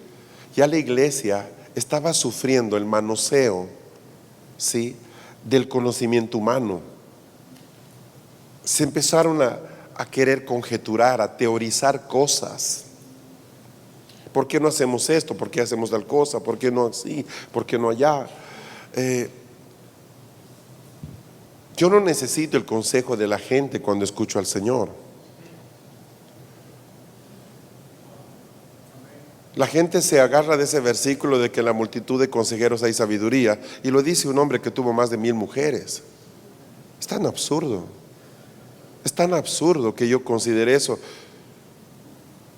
ya la iglesia estaba sufriendo el manoseo, ¿sí?, del conocimiento humano. Se empezaron a querer conjeturar, a teorizar cosas. ¿Por qué no hacemos esto? ¿Por qué hacemos tal cosa? ¿Por qué no así? ¿Por qué no allá? Yo no necesito el consejo de la gente cuando escucho al Señor. La gente se agarra de ese versículo de que en la multitud de consejeros hay sabiduría, y lo dice un hombre que tuvo más de 1000 mujeres. Es tan absurdo. Es tan absurdo que yo considere eso.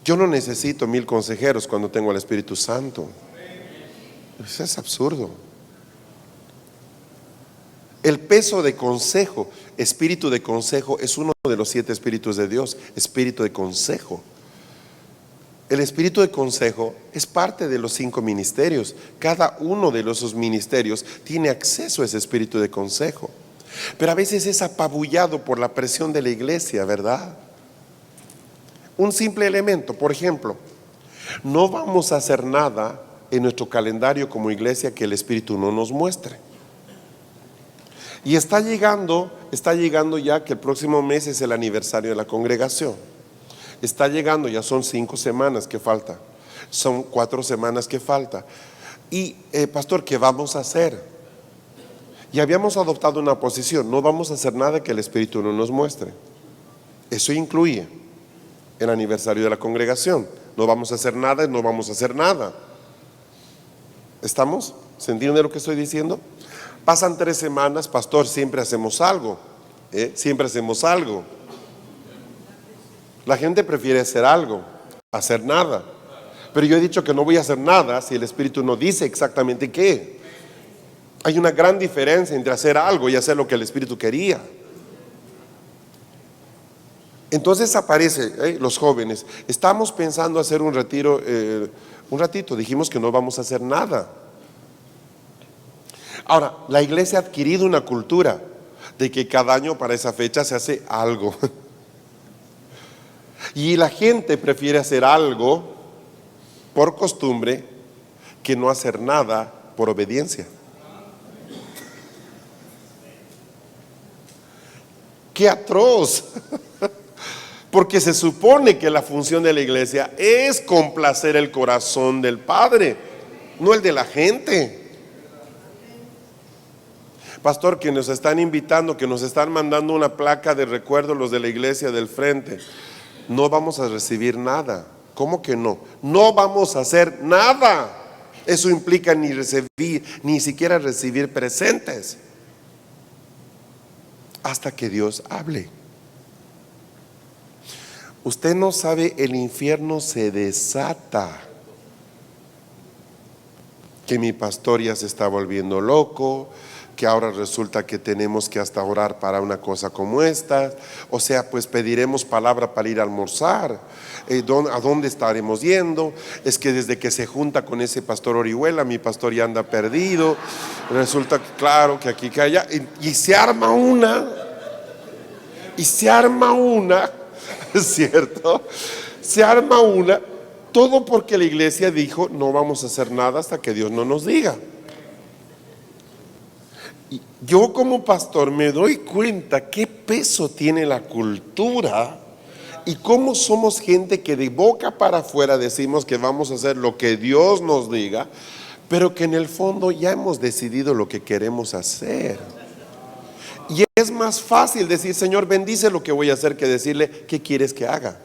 Yo no necesito 1000 consejeros cuando tengo al Espíritu Santo. Eso es absurdo. El peso de consejo, espíritu de consejo, es uno de los 7 espíritus de Dios. Espíritu de consejo. El espíritu de consejo es parte de los 5 ministerios. Cada uno de esos ministerios tiene acceso a ese espíritu de consejo. Pero a veces es apabullado por la presión de la iglesia, ¿verdad? Un simple elemento, por ejemplo, no vamos a hacer nada en nuestro calendario como iglesia que el Espíritu no nos muestre. Y está llegando ya que el próximo mes es el aniversario de la congregación. Está llegando, ya son 5 semanas que falta, son 4 semanas que falta. Y pastor, ¿qué vamos a hacer? Y habíamos adoptado una posición: no vamos a hacer nada que el Espíritu no nos muestre. Eso incluye el aniversario de la congregación. No vamos a hacer nada, no vamos a hacer nada. ¿Estamos? ¿Se entiende lo que estoy diciendo? Pasan 3 semanas, pastor, siempre hacemos algo. Siempre hacemos algo. La gente prefiere hacer algo, hacer nada. Pero yo he dicho que no voy a hacer nada si el Espíritu no dice exactamente qué. Hay una gran diferencia entre hacer algo y hacer lo que el Espíritu quería. Entonces aparece, los jóvenes, estamos pensando hacer un retiro, un ratito, dijimos que no vamos a hacer nada. Ahora, la iglesia ha adquirido una cultura de que cada año para esa fecha se hace algo. Y la gente prefiere hacer algo por costumbre que no hacer nada por obediencia. ¡Qué atroz! Porque se supone que la función de la iglesia es complacer el corazón del Padre, no el de la gente. Pastor, que nos están invitando, que nos están mandando una placa de recuerdo los de la iglesia del frente, no vamos a recibir nada. ¿Cómo que no? No vamos a hacer nada. Eso implica ni siquiera recibir presentes, hasta que Dios hable. Usted no sabe, el infierno se desata. Que mi pastor ya se está volviendo loco, que ahora resulta que tenemos que hasta orar para una cosa como esta. O sea, pues pediremos palabra para ir a almorzar. ¿A dónde estaremos yendo? Es que desde que se junta con ese pastor Orihuela, mi pastor ya anda perdido. Resulta que claro, que aquí, que allá. Y se arma una. ¿Es cierto? Se arma una. Todo porque la iglesia dijo: no vamos a hacer nada hasta que Dios no nos diga. Y yo como pastor me doy cuenta qué peso tiene la cultura y cómo somos gente que de boca para afuera decimos que vamos a hacer lo que Dios nos diga, pero que en el fondo ya hemos decidido lo que queremos hacer. Y es más fácil decir, Señor, bendice lo que voy a hacer, que decirle, ¿qué quieres que haga?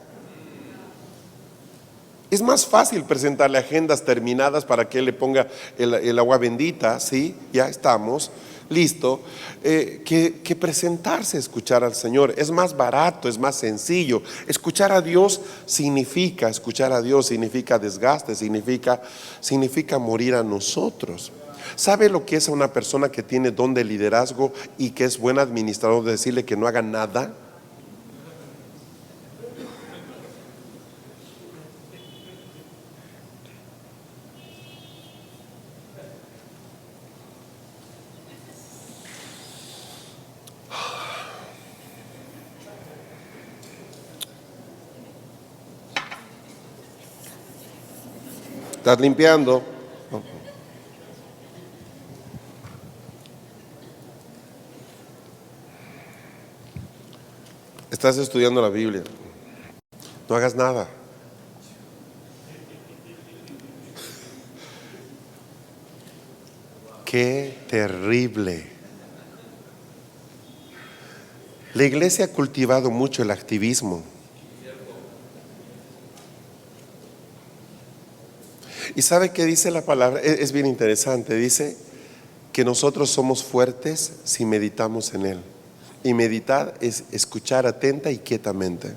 Es más fácil presentarle agendas terminadas para que él le ponga el agua bendita, ¿sí? Ya estamos, listo, que presentarse a escuchar al Señor. Es más barato, es más sencillo. Escuchar a Dios significa desgaste, significa morir a nosotros. ¿Sabe lo que es a una persona que tiene don de liderazgo y que es buen administrador, de decirle que no haga nada? ¿Estás limpiando? Estás estudiando la Biblia. No hagas nada. Qué terrible. La iglesia ha cultivado mucho el activismo. ¿Y sabe qué dice la palabra? Es bien interesante. Dice que nosotros somos fuertes si meditamos en Él. Y meditar es escuchar atenta y quietamente.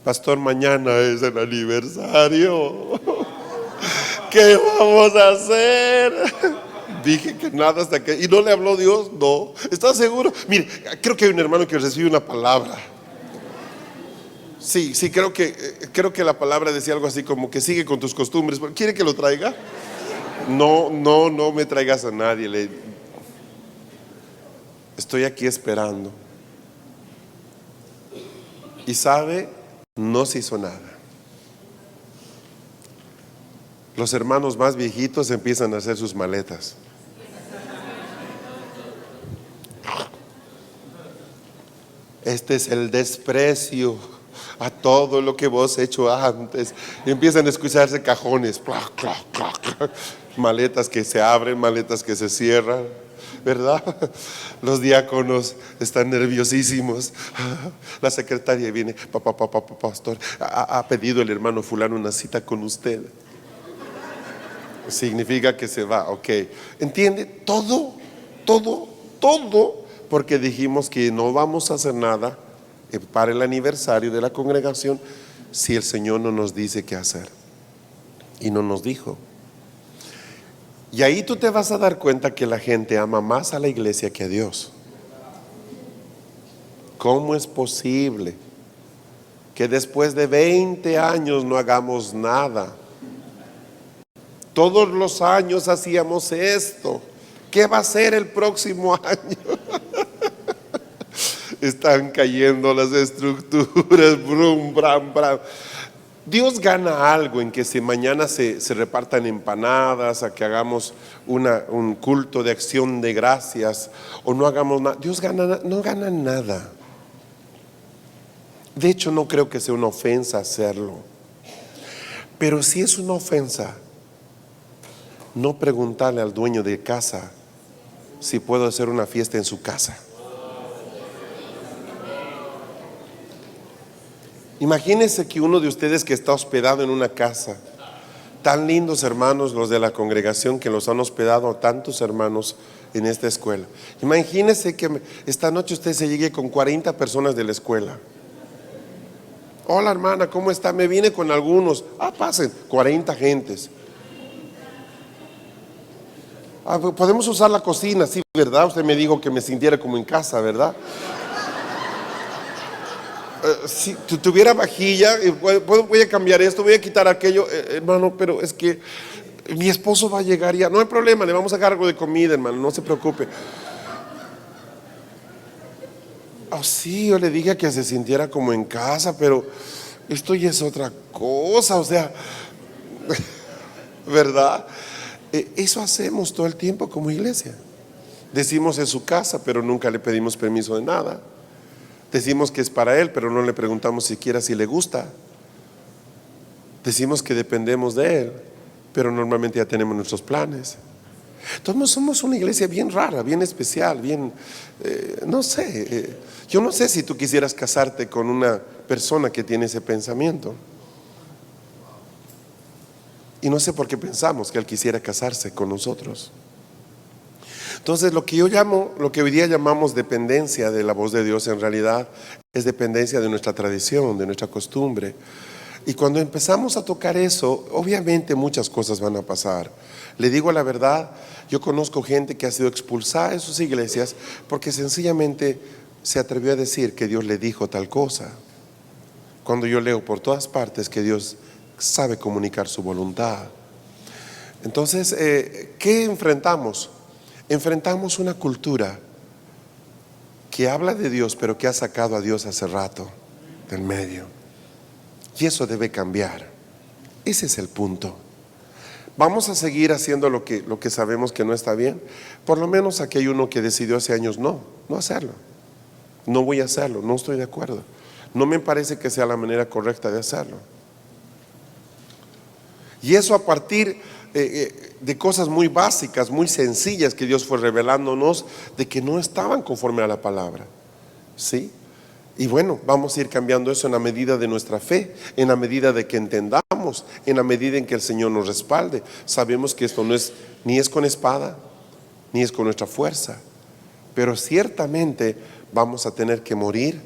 Pastor, mañana es el aniversario. ¿Qué vamos a hacer? Dije que nada hasta que... ¿Y no le habló Dios? No. ¿Estás seguro? Mire, creo que hay un hermano que recibe una palabra. Sí, creo que la palabra decía algo así como que sigue con tus costumbres. ¿Quiere que lo traiga? No me traigas a nadie. Estoy aquí esperando. Y sabe, no se hizo nada. Los hermanos más viejitos empiezan a hacer sus maletas. Este es el desprecio a todo lo que vos has hecho antes. Y empiezan a escucharse cajones, clac, clac, clac, maletas que se abren, maletas que se cierran, ¿verdad? Los diáconos están nerviosísimos. La secretaria viene, pastor, ha pedido el hermano fulano una cita con usted. Significa que se va, ok. ¿Entiende? Todo, porque dijimos que no vamos a hacer nada para el aniversario de la congregación si el Señor no nos dice qué hacer. Y no nos dijo. Y ahí tú te vas a dar cuenta que la gente ama más a la iglesia que a Dios. ¿Cómo es posible que después de 20 años no hagamos nada? Todos los años hacíamos esto. ¿Qué va a ser el próximo año? Están cayendo las estructuras, brum, bram, bram. Dios gana algo en que si mañana se repartan empanadas, a que hagamos un culto de acción de gracias o no hagamos nada. Dios no gana nada. De hecho, no creo que sea una ofensa hacerlo. Pero sí es una ofensa no preguntarle al dueño de casa si puedo hacer una fiesta en su casa. Imagínense que uno de ustedes que está hospedado en una casa, tan lindos hermanos los de la congregación que los han hospedado a tantos hermanos en esta escuela. Imagínense que esta noche usted se llegue con 40 personas de la escuela. Hola hermana, ¿cómo está? Me vine con algunos. Pasen, 40 gentes. Podemos usar la cocina, sí, ¿verdad? Usted me dijo que me sintiera como en casa, ¿verdad? Si tuviera vajilla, voy a cambiar esto, voy a quitar aquello, hermano, pero es que mi esposo va a llegar ya. No hay problema, le vamos a dar algo de comida, hermano, no se preocupe. Sí, yo le dije que se sintiera como en casa, pero esto ya es otra cosa, o sea, ¿verdad? Eso hacemos todo el tiempo como iglesia. Decimos en su casa, pero nunca le pedimos permiso de nada. Decimos que es para él, pero no le preguntamos siquiera si le gusta. Decimos que dependemos de Él, pero normalmente ya tenemos nuestros planes. Entonces somos una iglesia bien rara, bien especial, bien, no sé. Yo no sé si tú quisieras casarte con una persona que tiene ese pensamiento. Y no sé por qué pensamos que Él quisiera casarse con nosotros. Entonces lo que hoy día llamamos dependencia de la voz de Dios, en realidad es dependencia de nuestra tradición, de nuestra costumbre. Y cuando empezamos a tocar eso, obviamente muchas cosas van a pasar. Le digo la verdad, yo conozco gente que ha sido expulsada de sus iglesias porque sencillamente se atrevió a decir que Dios le dijo tal cosa. Cuando yo leo por todas partes que Dios sabe comunicar su voluntad. Entonces, ¿qué enfrentamos? Enfrentamos una cultura que habla de Dios, pero que ha sacado a Dios hace rato del medio. Y eso debe cambiar. Ese es el punto. Vamos a seguir haciendo lo que sabemos que no está bien. Por lo menos aquí hay uno que decidió hace años no hacerlo. No voy a hacerlo, no estoy de acuerdo. No me parece que sea la manera correcta de hacerlo. Y eso a partir de cosas muy básicas, muy sencillas que Dios fue revelándonos de que no estaban conforme a la palabra. ¿Sí? Y bueno, vamos a ir cambiando eso en la medida de nuestra fe, en la medida de que entendamos, en la medida en que el Señor nos respalde. Sabemos que esto no es ni es con espada, ni es con nuestra fuerza, pero ciertamente vamos a tener que morir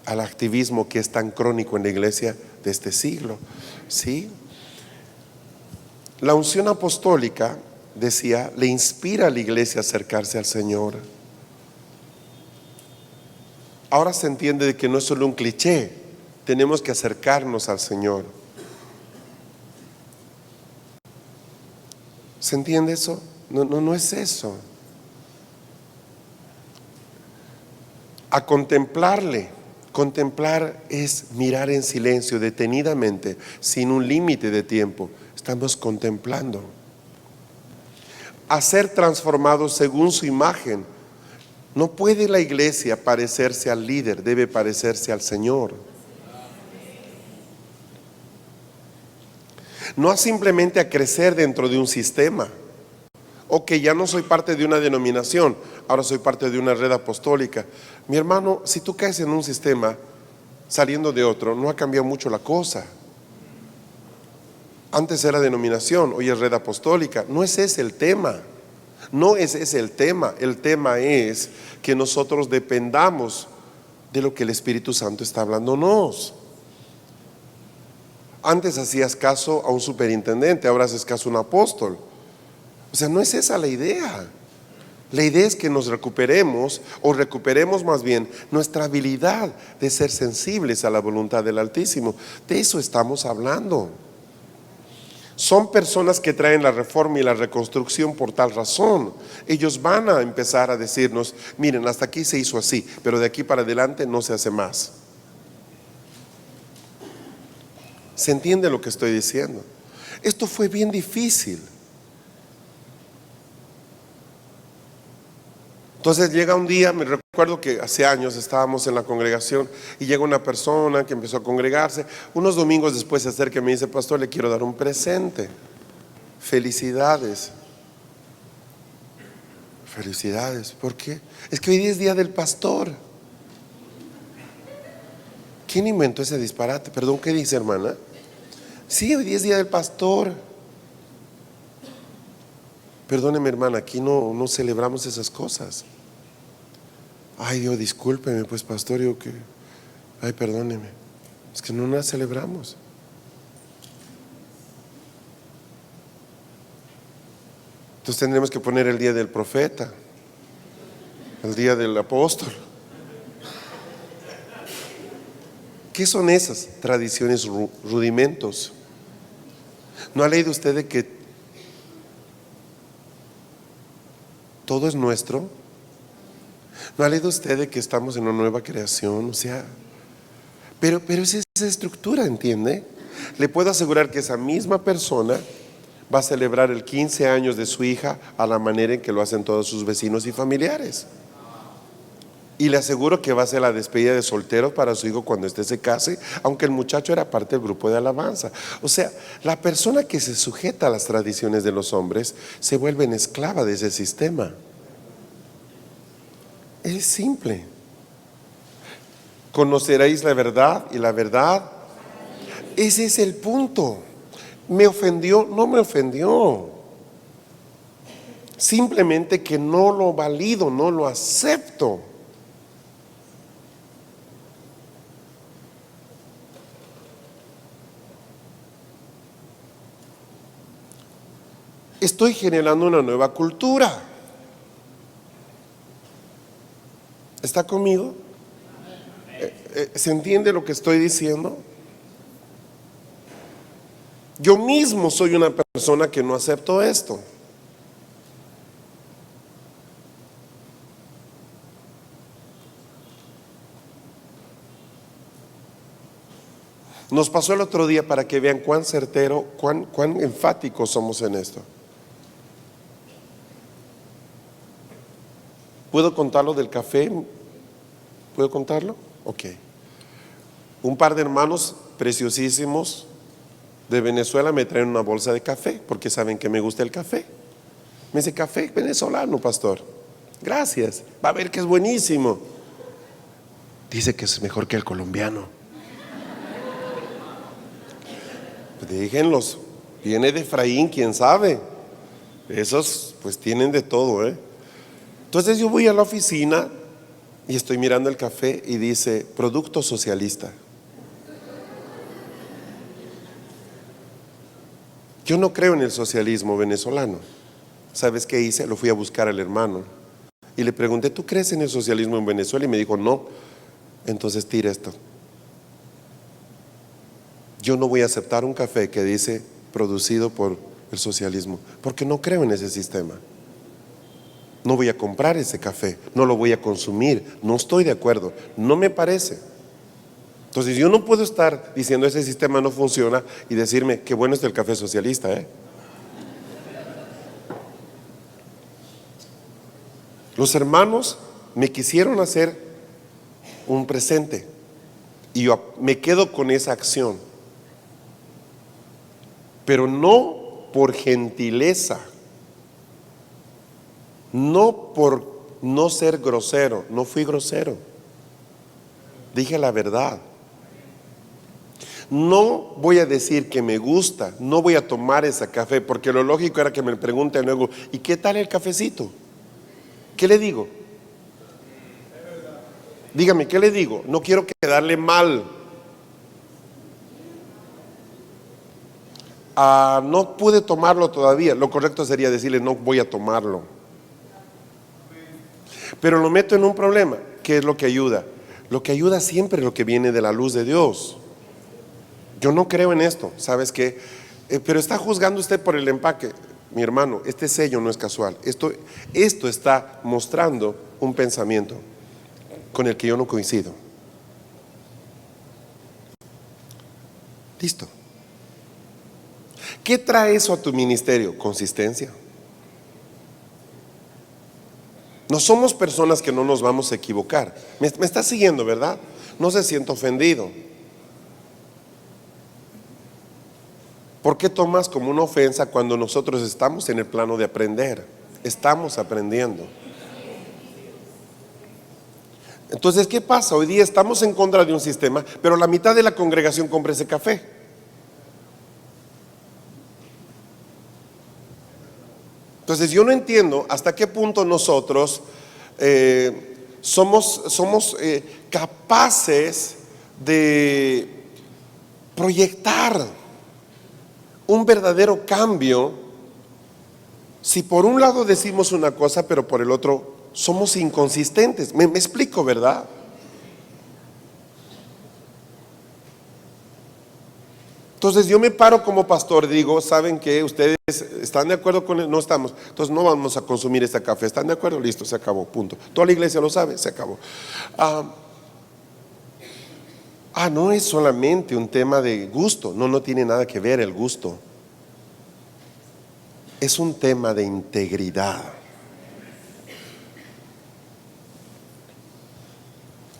al activismo que es tan crónico en la iglesia de este siglo. ¿Sí? La unción apostólica, decía, le inspira a la iglesia a acercarse al Señor. Ahora se entiende de que no es solo un cliché, tenemos que acercarnos al Señor. ¿Se entiende eso? No es eso. A contemplarle. Contemplar es mirar en silencio, detenidamente, sin un límite de tiempo. Estamos contemplando. A ser transformados según su imagen. No puede la iglesia parecerse al líder, debe parecerse al Señor. No simplemente a crecer dentro de un sistema. Ok, ya no soy parte de una denominación, ahora soy parte de una red apostólica. Mi hermano, si tú caes en un sistema saliendo de otro, no ha cambiado mucho la cosa. Antes era denominación, hoy es red apostólica. No es ese el tema. No es ese el tema. El tema es que nosotros dependamos de lo que el Espíritu Santo está hablándonos. Antes hacías caso a un superintendente, ahora haces caso a un apóstol. O sea, no es esa la idea. La idea es que nos recuperemos, o recuperemos más bien nuestra habilidad de ser sensibles a la voluntad del Altísimo. De eso estamos hablando. Son personas que traen la reforma y la reconstrucción por tal razón. Ellos van a empezar a decirnos, miren, hasta aquí se hizo así, pero de aquí para adelante no se hace más. ¿Se entiende lo que estoy diciendo? Esto fue bien difícil. Entonces llega un día, me recuerdo que hace años estábamos en la congregación y llega una persona que empezó a congregarse. Unos domingos después se acerca y me dice, pastor, le quiero dar un presente. Felicidades. Felicidades, ¿por qué? Es que hoy día es día del pastor. ¿Quién inventó ese disparate? Perdón, ¿qué dice, hermana? Sí, hoy día es día del pastor. Perdóneme, hermana, aquí no celebramos esas cosas. Ay, Dios, discúlpeme, pues, pastor, yo que... Ay, perdóneme, es que no las celebramos. Entonces tendremos que poner el día del profeta, el día del apóstol. ¿Qué son esas tradiciones, rudimentos? ¿No ha leído usted de que todo es nuestro? ¿No ha leído usted de que estamos en una nueva creación? O sea, pero es esa estructura, ¿entiende? Le puedo asegurar que esa misma persona va a celebrar el 15 años de su hija a la manera en que lo hacen todos sus vecinos y familiares. Y le aseguro que va a ser la despedida de soltero para su hijo cuando éste se case, aunque el muchacho era parte del grupo de alabanza. O sea, la persona que se sujeta a las tradiciones de los hombres se vuelve en esclava de ese sistema. Es simple. Conoceréis la verdad y la verdad. Ese es el punto. ¿Me ofendió? No me ofendió. Simplemente que no lo valido, no lo acepto. Estoy generando una nueva cultura. ¿Está conmigo? ¿Se entiende lo que estoy diciendo? Yo mismo soy una persona que no acepto esto. Nos pasó el otro día para que vean cuán certero, cuán enfáticos somos en esto. ¿Puedo contarlo del café? ¿Puedo contarlo? Ok. Un par de hermanos preciosísimos de Venezuela me traen una bolsa de café porque saben que me gusta el café. Me dice, café venezolano, pastor. Gracias, va a ver que es buenísimo. Dice que es mejor que el colombiano. Déjenlos, viene de Efraín, quién sabe. Esos pues tienen de todo, ¿eh? Entonces yo voy a la oficina y estoy mirando el café y dice, producto socialista. Yo no creo en el socialismo venezolano. ¿Sabes qué hice? Lo fui a buscar al hermano y le pregunté, ¿tú crees en el socialismo en Venezuela? Y me dijo, no. Entonces tira esto. Yo no voy a aceptar un café que dice producido por el socialismo, porque no creo en ese sistema. No voy a comprar ese café, no lo voy a consumir, no estoy de acuerdo, no me parece. Entonces yo no puedo estar diciendo ese sistema no funciona y decirme qué bueno es el café socialista, ¿eh? Los hermanos me quisieron hacer un presente y yo me quedo con esa acción, pero no por gentileza, no por no ser grosero. No fui grosero, dije la verdad. No voy a decir que me gusta, no voy a tomar ese café, porque lo lógico era que me pregunten luego, ¿y qué tal el cafecito? ¿Qué le digo? Dígame, ¿qué le digo? No quiero quedarle mal. No pude tomarlo todavía. Lo correcto sería decirle, no voy a tomarlo. Pero lo meto en un problema. ¿Qué es lo que ayuda? Lo que ayuda siempre es lo que viene de la luz de Dios. Yo no creo en esto, ¿sabes qué? Pero está juzgando usted por el empaque. Mi hermano, este sello no es casual. Esto está mostrando un pensamiento con el que yo no coincido. Listo. ¿Qué trae eso a tu ministerio? Consistencia. No somos personas que no nos vamos a equivocar. Me está siguiendo, ¿verdad? No se sienta ofendido. ¿Por qué tomas como una ofensa cuando nosotros estamos en el plano de aprender? Estamos aprendiendo. Entonces, ¿qué pasa? Hoy día estamos en contra de un sistema, pero la mitad de la congregación compra ese café. Entonces, yo no entiendo hasta qué punto nosotros somos capaces de proyectar un verdadero cambio si por un lado decimos una cosa, pero por el otro somos inconsistentes. Me explico, ¿verdad? Entonces yo me paro como pastor, digo, ¿saben qué? ¿Ustedes están de acuerdo con él? No estamos. Entonces no vamos a consumir este café. ¿Están de acuerdo? Listo, se acabó, punto. Toda la iglesia lo sabe, se acabó. No es solamente un tema de gusto. No tiene nada que ver el gusto. Es un tema de integridad.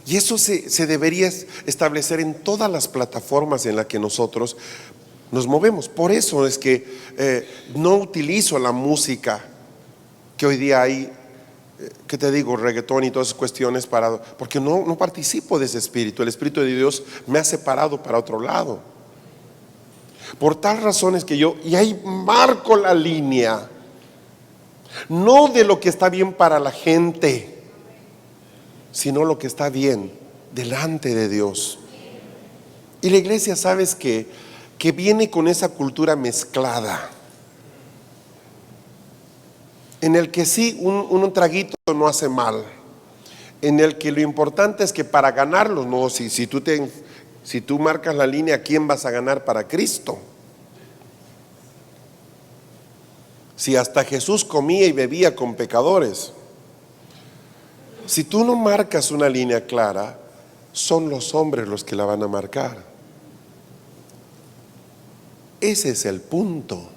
Y eso se debería establecer en todas las plataformas en las que nosotros nos movemos. Por eso es que no utilizo la música que hoy día hay, que te digo, reggaetón y todas esas cuestiones, porque no participo de ese espíritu. El Espíritu de Dios me ha separado para otro lado. Por tal razón es que y ahí marco la línea, no de lo que está bien para la gente, sino lo que está bien delante de Dios. Y la iglesia, ¿sabes qué? Que viene con esa cultura mezclada, en el que sí, un traguito no hace mal, en el que lo importante es que para ganarlos, no, si tú marcas la línea, ¿quién vas a ganar para Cristo? Si hasta Jesús comía y bebía con pecadores. Si tú no marcas una línea clara, son los hombres los que la van a marcar. Ese es el punto.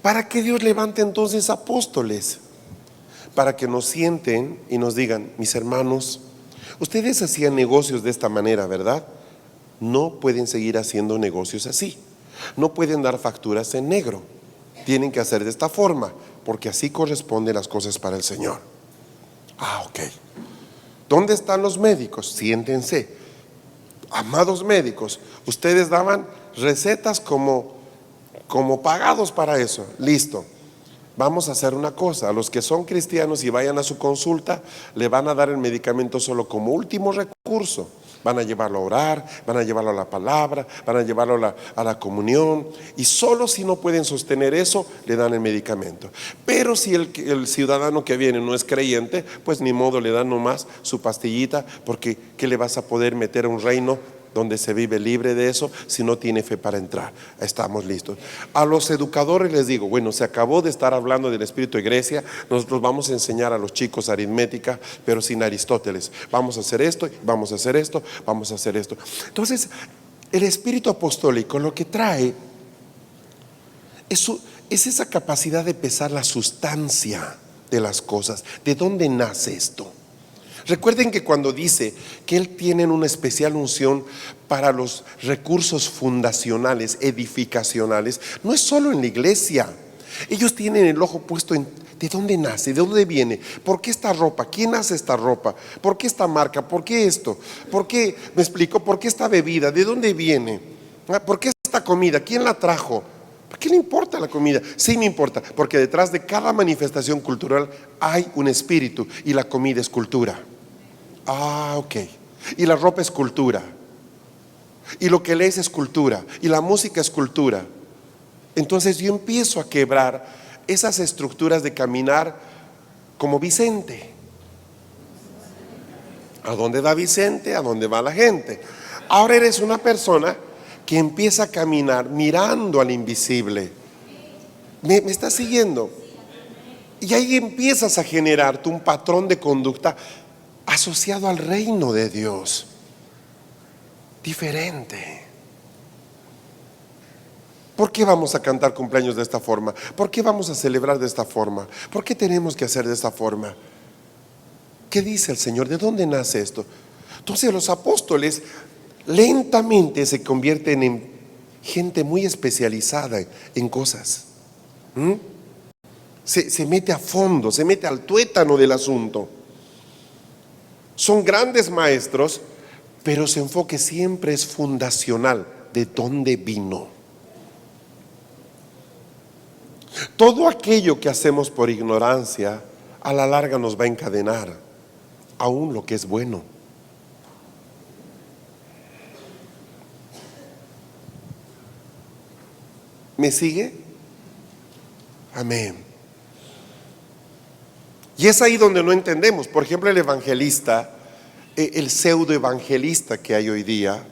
¿Para qué Dios levanta entonces apóstoles? Para que nos sienten y nos digan: mis hermanos, ustedes hacían negocios de esta manera, ¿verdad? No pueden seguir haciendo negocios así. No pueden dar facturas en negro. Tienen que hacer de esta forma, porque así corresponden las cosas para el Señor. Ok. ¿Dónde están los médicos? Siéntense. Amados médicos, ustedes daban recetas como pagados para eso. Listo. Vamos a hacer una cosa: a los que son cristianos y vayan a su consulta, le van a dar el medicamento solo como último recurso. Van a llevarlo a orar, van a llevarlo a la palabra, van a llevarlo a la comunión, y solo si no pueden sostener eso, le dan el medicamento. Pero si el ciudadano que viene no es creyente, pues ni modo, le dan nomás su pastillita, porque ¿qué le vas a poder meter a un reino donde se vive libre de eso si no tiene fe para entrar? Estamos listos. A los educadores les digo: bueno, se acabó de estar hablando del espíritu de Grecia, nosotros vamos a enseñar a los chicos aritmética, pero sin Aristóteles. Vamos a hacer esto, vamos a hacer esto, vamos a hacer esto. Entonces, el espíritu apostólico lo que trae es esa capacidad de pesar la sustancia de las cosas. ¿De dónde nace esto? Recuerden que cuando dice que Él tiene una especial unción para los recursos fundacionales, edificacionales, no es solo en la iglesia. Ellos tienen el ojo puesto en ¿de dónde nace? ¿De dónde viene? ¿Por qué esta ropa? ¿Quién hace esta ropa? ¿Por qué esta marca? ¿Por qué esto? ¿Por qué? ¿Me explico? ¿Por qué esta bebida? ¿De dónde viene? ¿Por qué esta comida? ¿Quién la trajo? ¿Por qué le importa la comida? Sí me importa, porque detrás de cada manifestación cultural hay un espíritu, y la comida es cultura. Ok. Y la ropa es cultura, y lo que lees es cultura, y la música es cultura. Entonces yo empiezo a quebrar esas estructuras de caminar como Vicente. ¿A dónde va Vicente? ¿A dónde va la gente? Ahora eres una persona que empieza a caminar mirando al invisible. ¿Me estás siguiendo? Y ahí empiezas a generarte un patrón de conducta asociado al reino de Dios, diferente. ¿Por qué vamos a cantar cumpleaños de esta forma? ¿Por qué vamos a celebrar de esta forma? ¿Por qué tenemos que hacer de esta forma? ¿Qué dice el Señor? ¿De dónde nace esto? Entonces los apóstoles lentamente se convierten en gente muy especializada en cosas. Se mete a fondo, se mete al tuétano del asunto. Son grandes maestros, pero su enfoque siempre es fundacional. ¿De dónde vino? Todo aquello que hacemos por ignorancia, a la larga nos va a encadenar, aún lo que es bueno. ¿Me sigue? Amén. Y es ahí donde no entendemos. Por ejemplo, el evangelista, el pseudo evangelista que hay hoy día,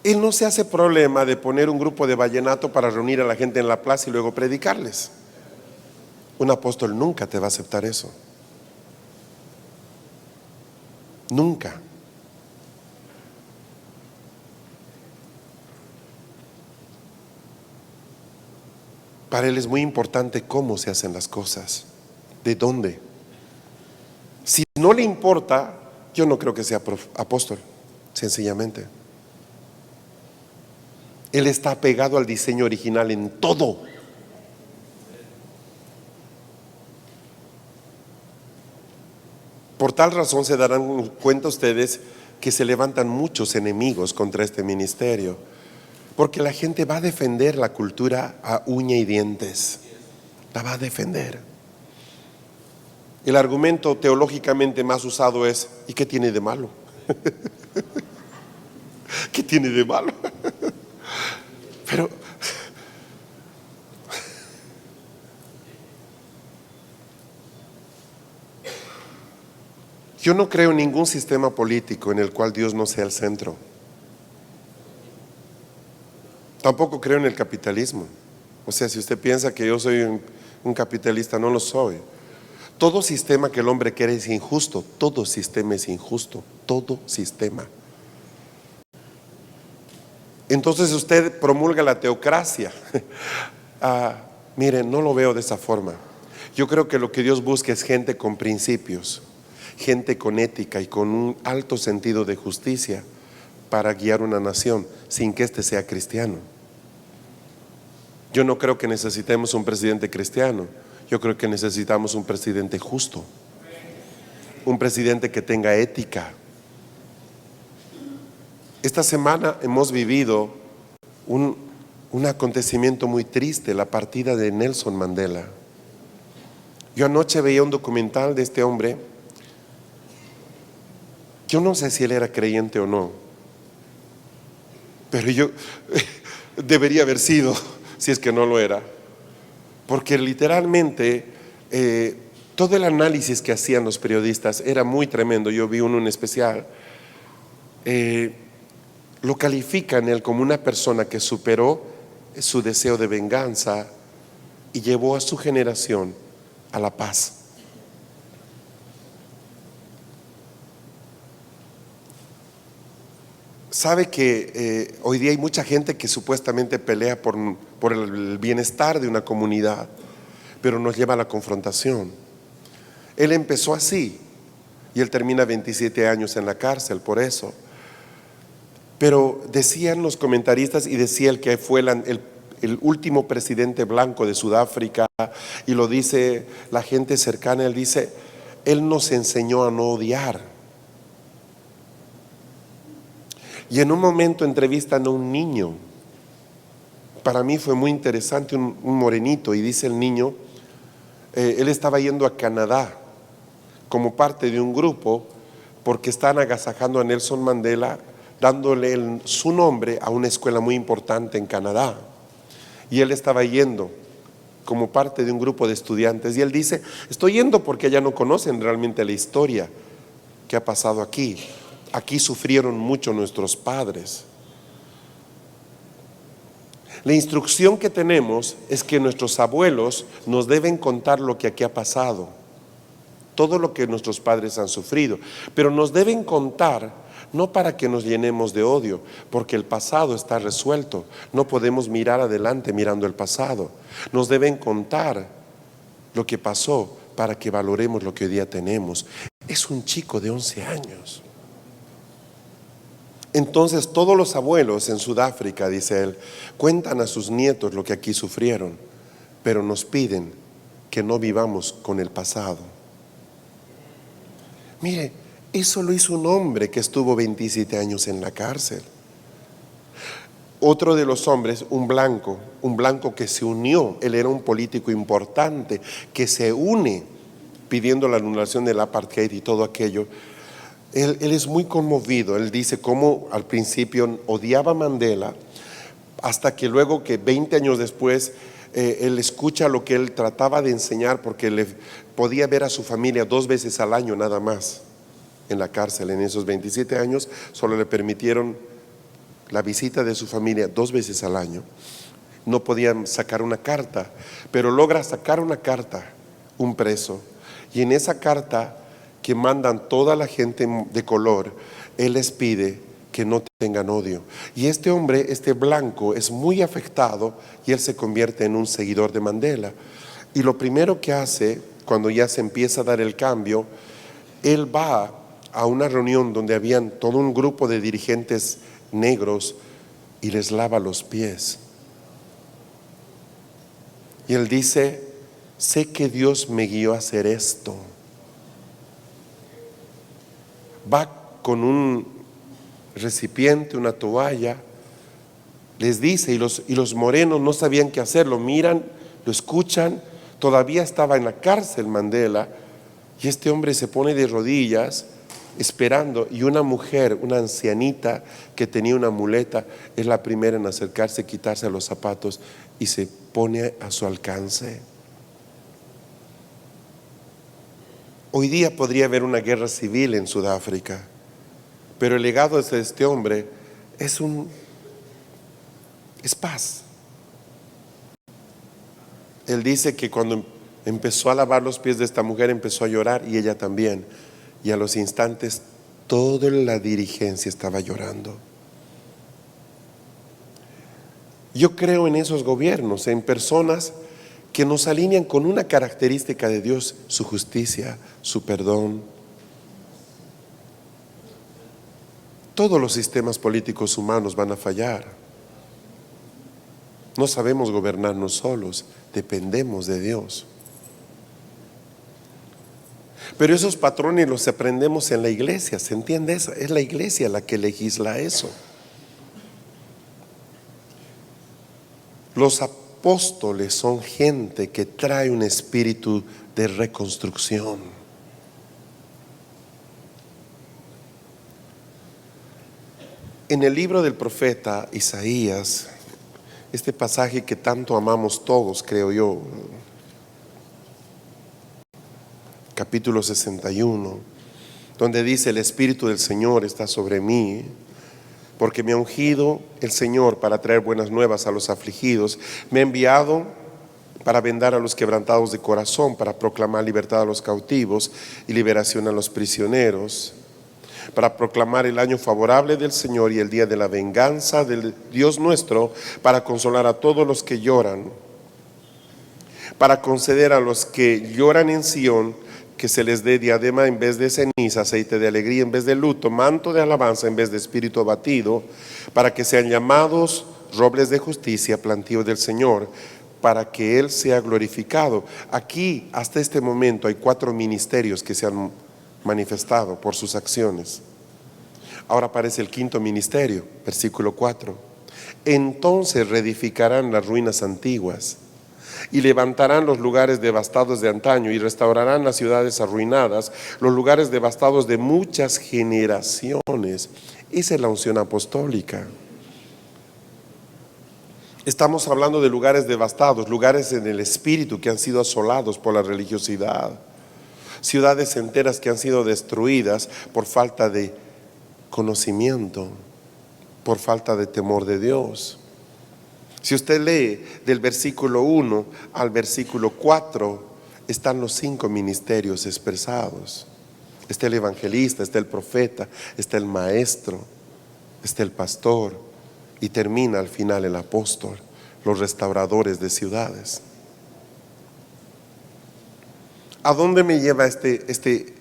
él no se hace problema de poner un grupo de vallenato para reunir a la gente en la plaza y luego predicarles. Un apóstol nunca te va a aceptar eso. Nunca. Para él es muy importante cómo se hacen las cosas. ¿De dónde? Si no le importa, yo no creo que sea apóstol, sencillamente. Él está apegado al diseño original en todo. Por tal razón se darán cuenta ustedes que se levantan muchos enemigos contra este ministerio, porque la gente va a defender la cultura a uña y dientes, la va a defender. El argumento teológicamente más usado es: ¿y qué tiene de malo? ¿Qué tiene de malo? Pero yo no creo en ningún sistema político en el cual Dios no sea el centro. Tampoco creo en el capitalismo. O sea, si usted piensa que yo soy un capitalista, no lo soy. Todo sistema que el hombre quiere es injusto. Todo sistema es injusto. Todo sistema. Entonces usted promulga la teocracia. Miren, no lo veo de esa forma. Yo creo que lo que Dios busca es gente con principios, gente con ética y con un alto sentido de justicia para guiar una nación sin que éste sea cristiano. Yo no creo que necesitemos un presidente cristiano. Yo creo que necesitamos un presidente justo, un presidente que tenga ética. Esta semana hemos vivido un acontecimiento muy triste, la partida de Nelson Mandela. Yo anoche veía un documental de este hombre. Yo no sé si él era creyente o no, pero yo debería haber sido, si es que no lo era, porque literalmente todo el análisis que hacían los periodistas era muy tremendo. Yo vi uno en especial. Lo califican él como una persona que superó su deseo de venganza y llevó a su generación a la paz. Sabe que hoy día hay mucha gente que supuestamente pelea por el bienestar de una comunidad, pero nos lleva a la confrontación. Él empezó así y él termina 27 años en la cárcel por eso. Pero decían los comentaristas, y decía el que fue el último presidente blanco de Sudáfrica, y lo dice la gente cercana, él dice: él nos enseñó a no odiar. Y en un momento entrevistan a un niño. Para mí fue muy interesante, un morenito, y dice el niño, él estaba yendo a Canadá como parte de un grupo porque están agasajando a Nelson Mandela, dándole su nombre a una escuela muy importante en Canadá. Y él estaba yendo como parte de un grupo de estudiantes, y él dice: estoy yendo porque ya no conocen realmente la historia que ha pasado aquí. Aquí sufrieron mucho nuestros padres. La instrucción que tenemos es que nuestros abuelos nos deben contar lo que aquí ha pasado, todo lo que nuestros padres han sufrido, pero nos deben contar no para que nos llenemos de odio, porque el pasado está resuelto. No podemos mirar adelante mirando el pasado. Nos deben contar lo que pasó para que valoremos lo que hoy día tenemos. Es un chico de 11 años. Entonces todos los abuelos en Sudáfrica, dice él, cuentan a sus nietos lo que aquí sufrieron, pero nos piden que no vivamos con el pasado. Mire, eso lo hizo un hombre que estuvo 27 años en la cárcel. Otro de los hombres, un blanco que se unió, él era un político importante, que se une pidiendo la anulación del apartheid y todo aquello. Él es muy conmovido. Él dice cómo al principio odiaba a Mandela, hasta que luego, que 20 años después, él escucha lo que él trataba de enseñar, porque le podía ver a su familia 2 veces al año nada más en la cárcel. En esos 27 años solo le permitieron la visita de su familia 2 veces al año. No podían sacar una carta, pero logra sacar una carta, un preso, y en esa carta que mandan toda la gente de color, él les pide que no tengan odio. Y este hombre, este blanco, es muy afectado, y él se convierte en un seguidor de Mandela. Y lo primero que hace, cuando ya se empieza a dar el cambio, él va a una reunión donde habían todo un grupo de dirigentes negros y les lava los pies. Y él dice: sé que Dios me guió a hacer esto. Va con un recipiente, una toalla, les dice, y los morenos no sabían qué hacer, lo miran, lo escuchan. Todavía estaba en la cárcel Mandela, y este hombre se pone de rodillas esperando, y una mujer, una ancianita que tenía una muleta, es la primera en acercarse, quitarse los zapatos y se pone a su alcance. Hoy día podría haber una guerra civil en Sudáfrica, pero el legado de este hombre es paz. Él dice que cuando empezó a lavar los pies de esta mujer, empezó a llorar, y ella también. Y a los instantes toda la dirigencia estaba llorando. Yo creo en esos gobiernos, en personas que nos alinean con una característica de Dios: su justicia, su perdón. Todos los sistemas políticos humanos van a fallar. No sabemos gobernarnos solos, dependemos de Dios. Pero esos patrones los aprendemos en la iglesia, ¿se entiende eso? Es la iglesia la que legisla eso. Los apóstoles son gente que trae un espíritu de reconstrucción. En el libro del profeta Isaías, este pasaje que tanto amamos todos, creo yo, capítulo 61, donde dice: el Espíritu del Señor está sobre mí, porque me ha ungido el Señor para traer buenas nuevas a los afligidos. Me ha enviado para vendar a los quebrantados de corazón, para proclamar libertad a los cautivos y liberación a los prisioneros, para proclamar el año favorable del Señor y el día de la venganza del Dios nuestro, para consolar a todos los que lloran, para conceder a los que lloran en Sión que se les dé diadema en vez de ceniza, aceite de alegría en vez de luto, manto de alabanza en vez de espíritu abatido, para que sean llamados robles de justicia, plantío del Señor, para que Él sea glorificado. Aquí, hasta este momento, hay 4 ministerios que se han manifestado por sus acciones. Ahora aparece el 5.º ministerio, versículo 4. Entonces reedificarán las ruinas antiguas y levantarán los lugares devastados de antaño, y restaurarán las ciudades arruinadas, los lugares devastados de muchas generaciones. Esa es la unción apostólica. Estamos hablando de lugares devastados, lugares en el espíritu que han sido asolados por la religiosidad, ciudades enteras que han sido destruidas por falta de conocimiento, por falta de temor de Dios. Si usted lee del versículo 1 al versículo 4, están los 5 ministerios expresados. Está el evangelista, está el profeta, está el maestro, está el pastor, y termina al final el apóstol, los restauradores de ciudades. ¿A dónde me lleva este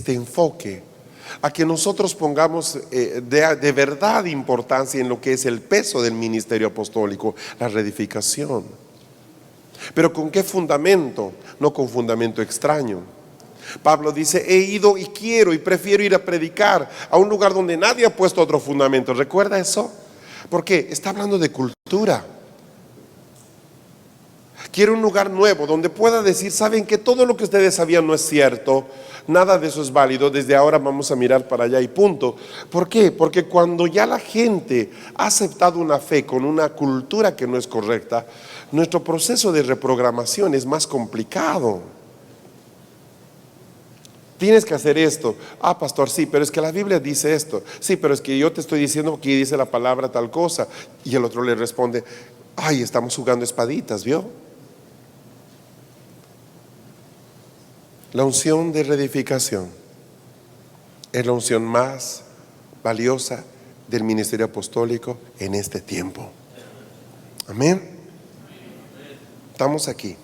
enfoque? A que nosotros pongamos de verdad importancia en lo que es el peso del ministerio apostólico, la reedificación. Pero ¿con qué fundamento? No con fundamento extraño. Pablo dice: he ido y quiero y prefiero ir a predicar a un lugar donde nadie ha puesto otro fundamento. ¿Recuerda eso? Porque está hablando de cultura. Quiero un lugar nuevo donde pueda decir: saben que todo lo que ustedes sabían no es cierto, nada de eso es válido, desde ahora vamos a mirar para allá y punto. ¿Por qué? Porque cuando ya la gente ha aceptado una fe con una cultura que no es correcta, nuestro proceso de reprogramación es más complicado. Tienes que hacer esto. Ah, pastor, sí, pero es que la Biblia dice esto. Sí, pero es que yo te estoy diciendo que dice la palabra tal cosa. Y el otro le responde: ay, estamos jugando espaditas, ¿vio? La unción de reedificación es la unción más valiosa del ministerio apostólico en este tiempo. Amén. Estamos aquí.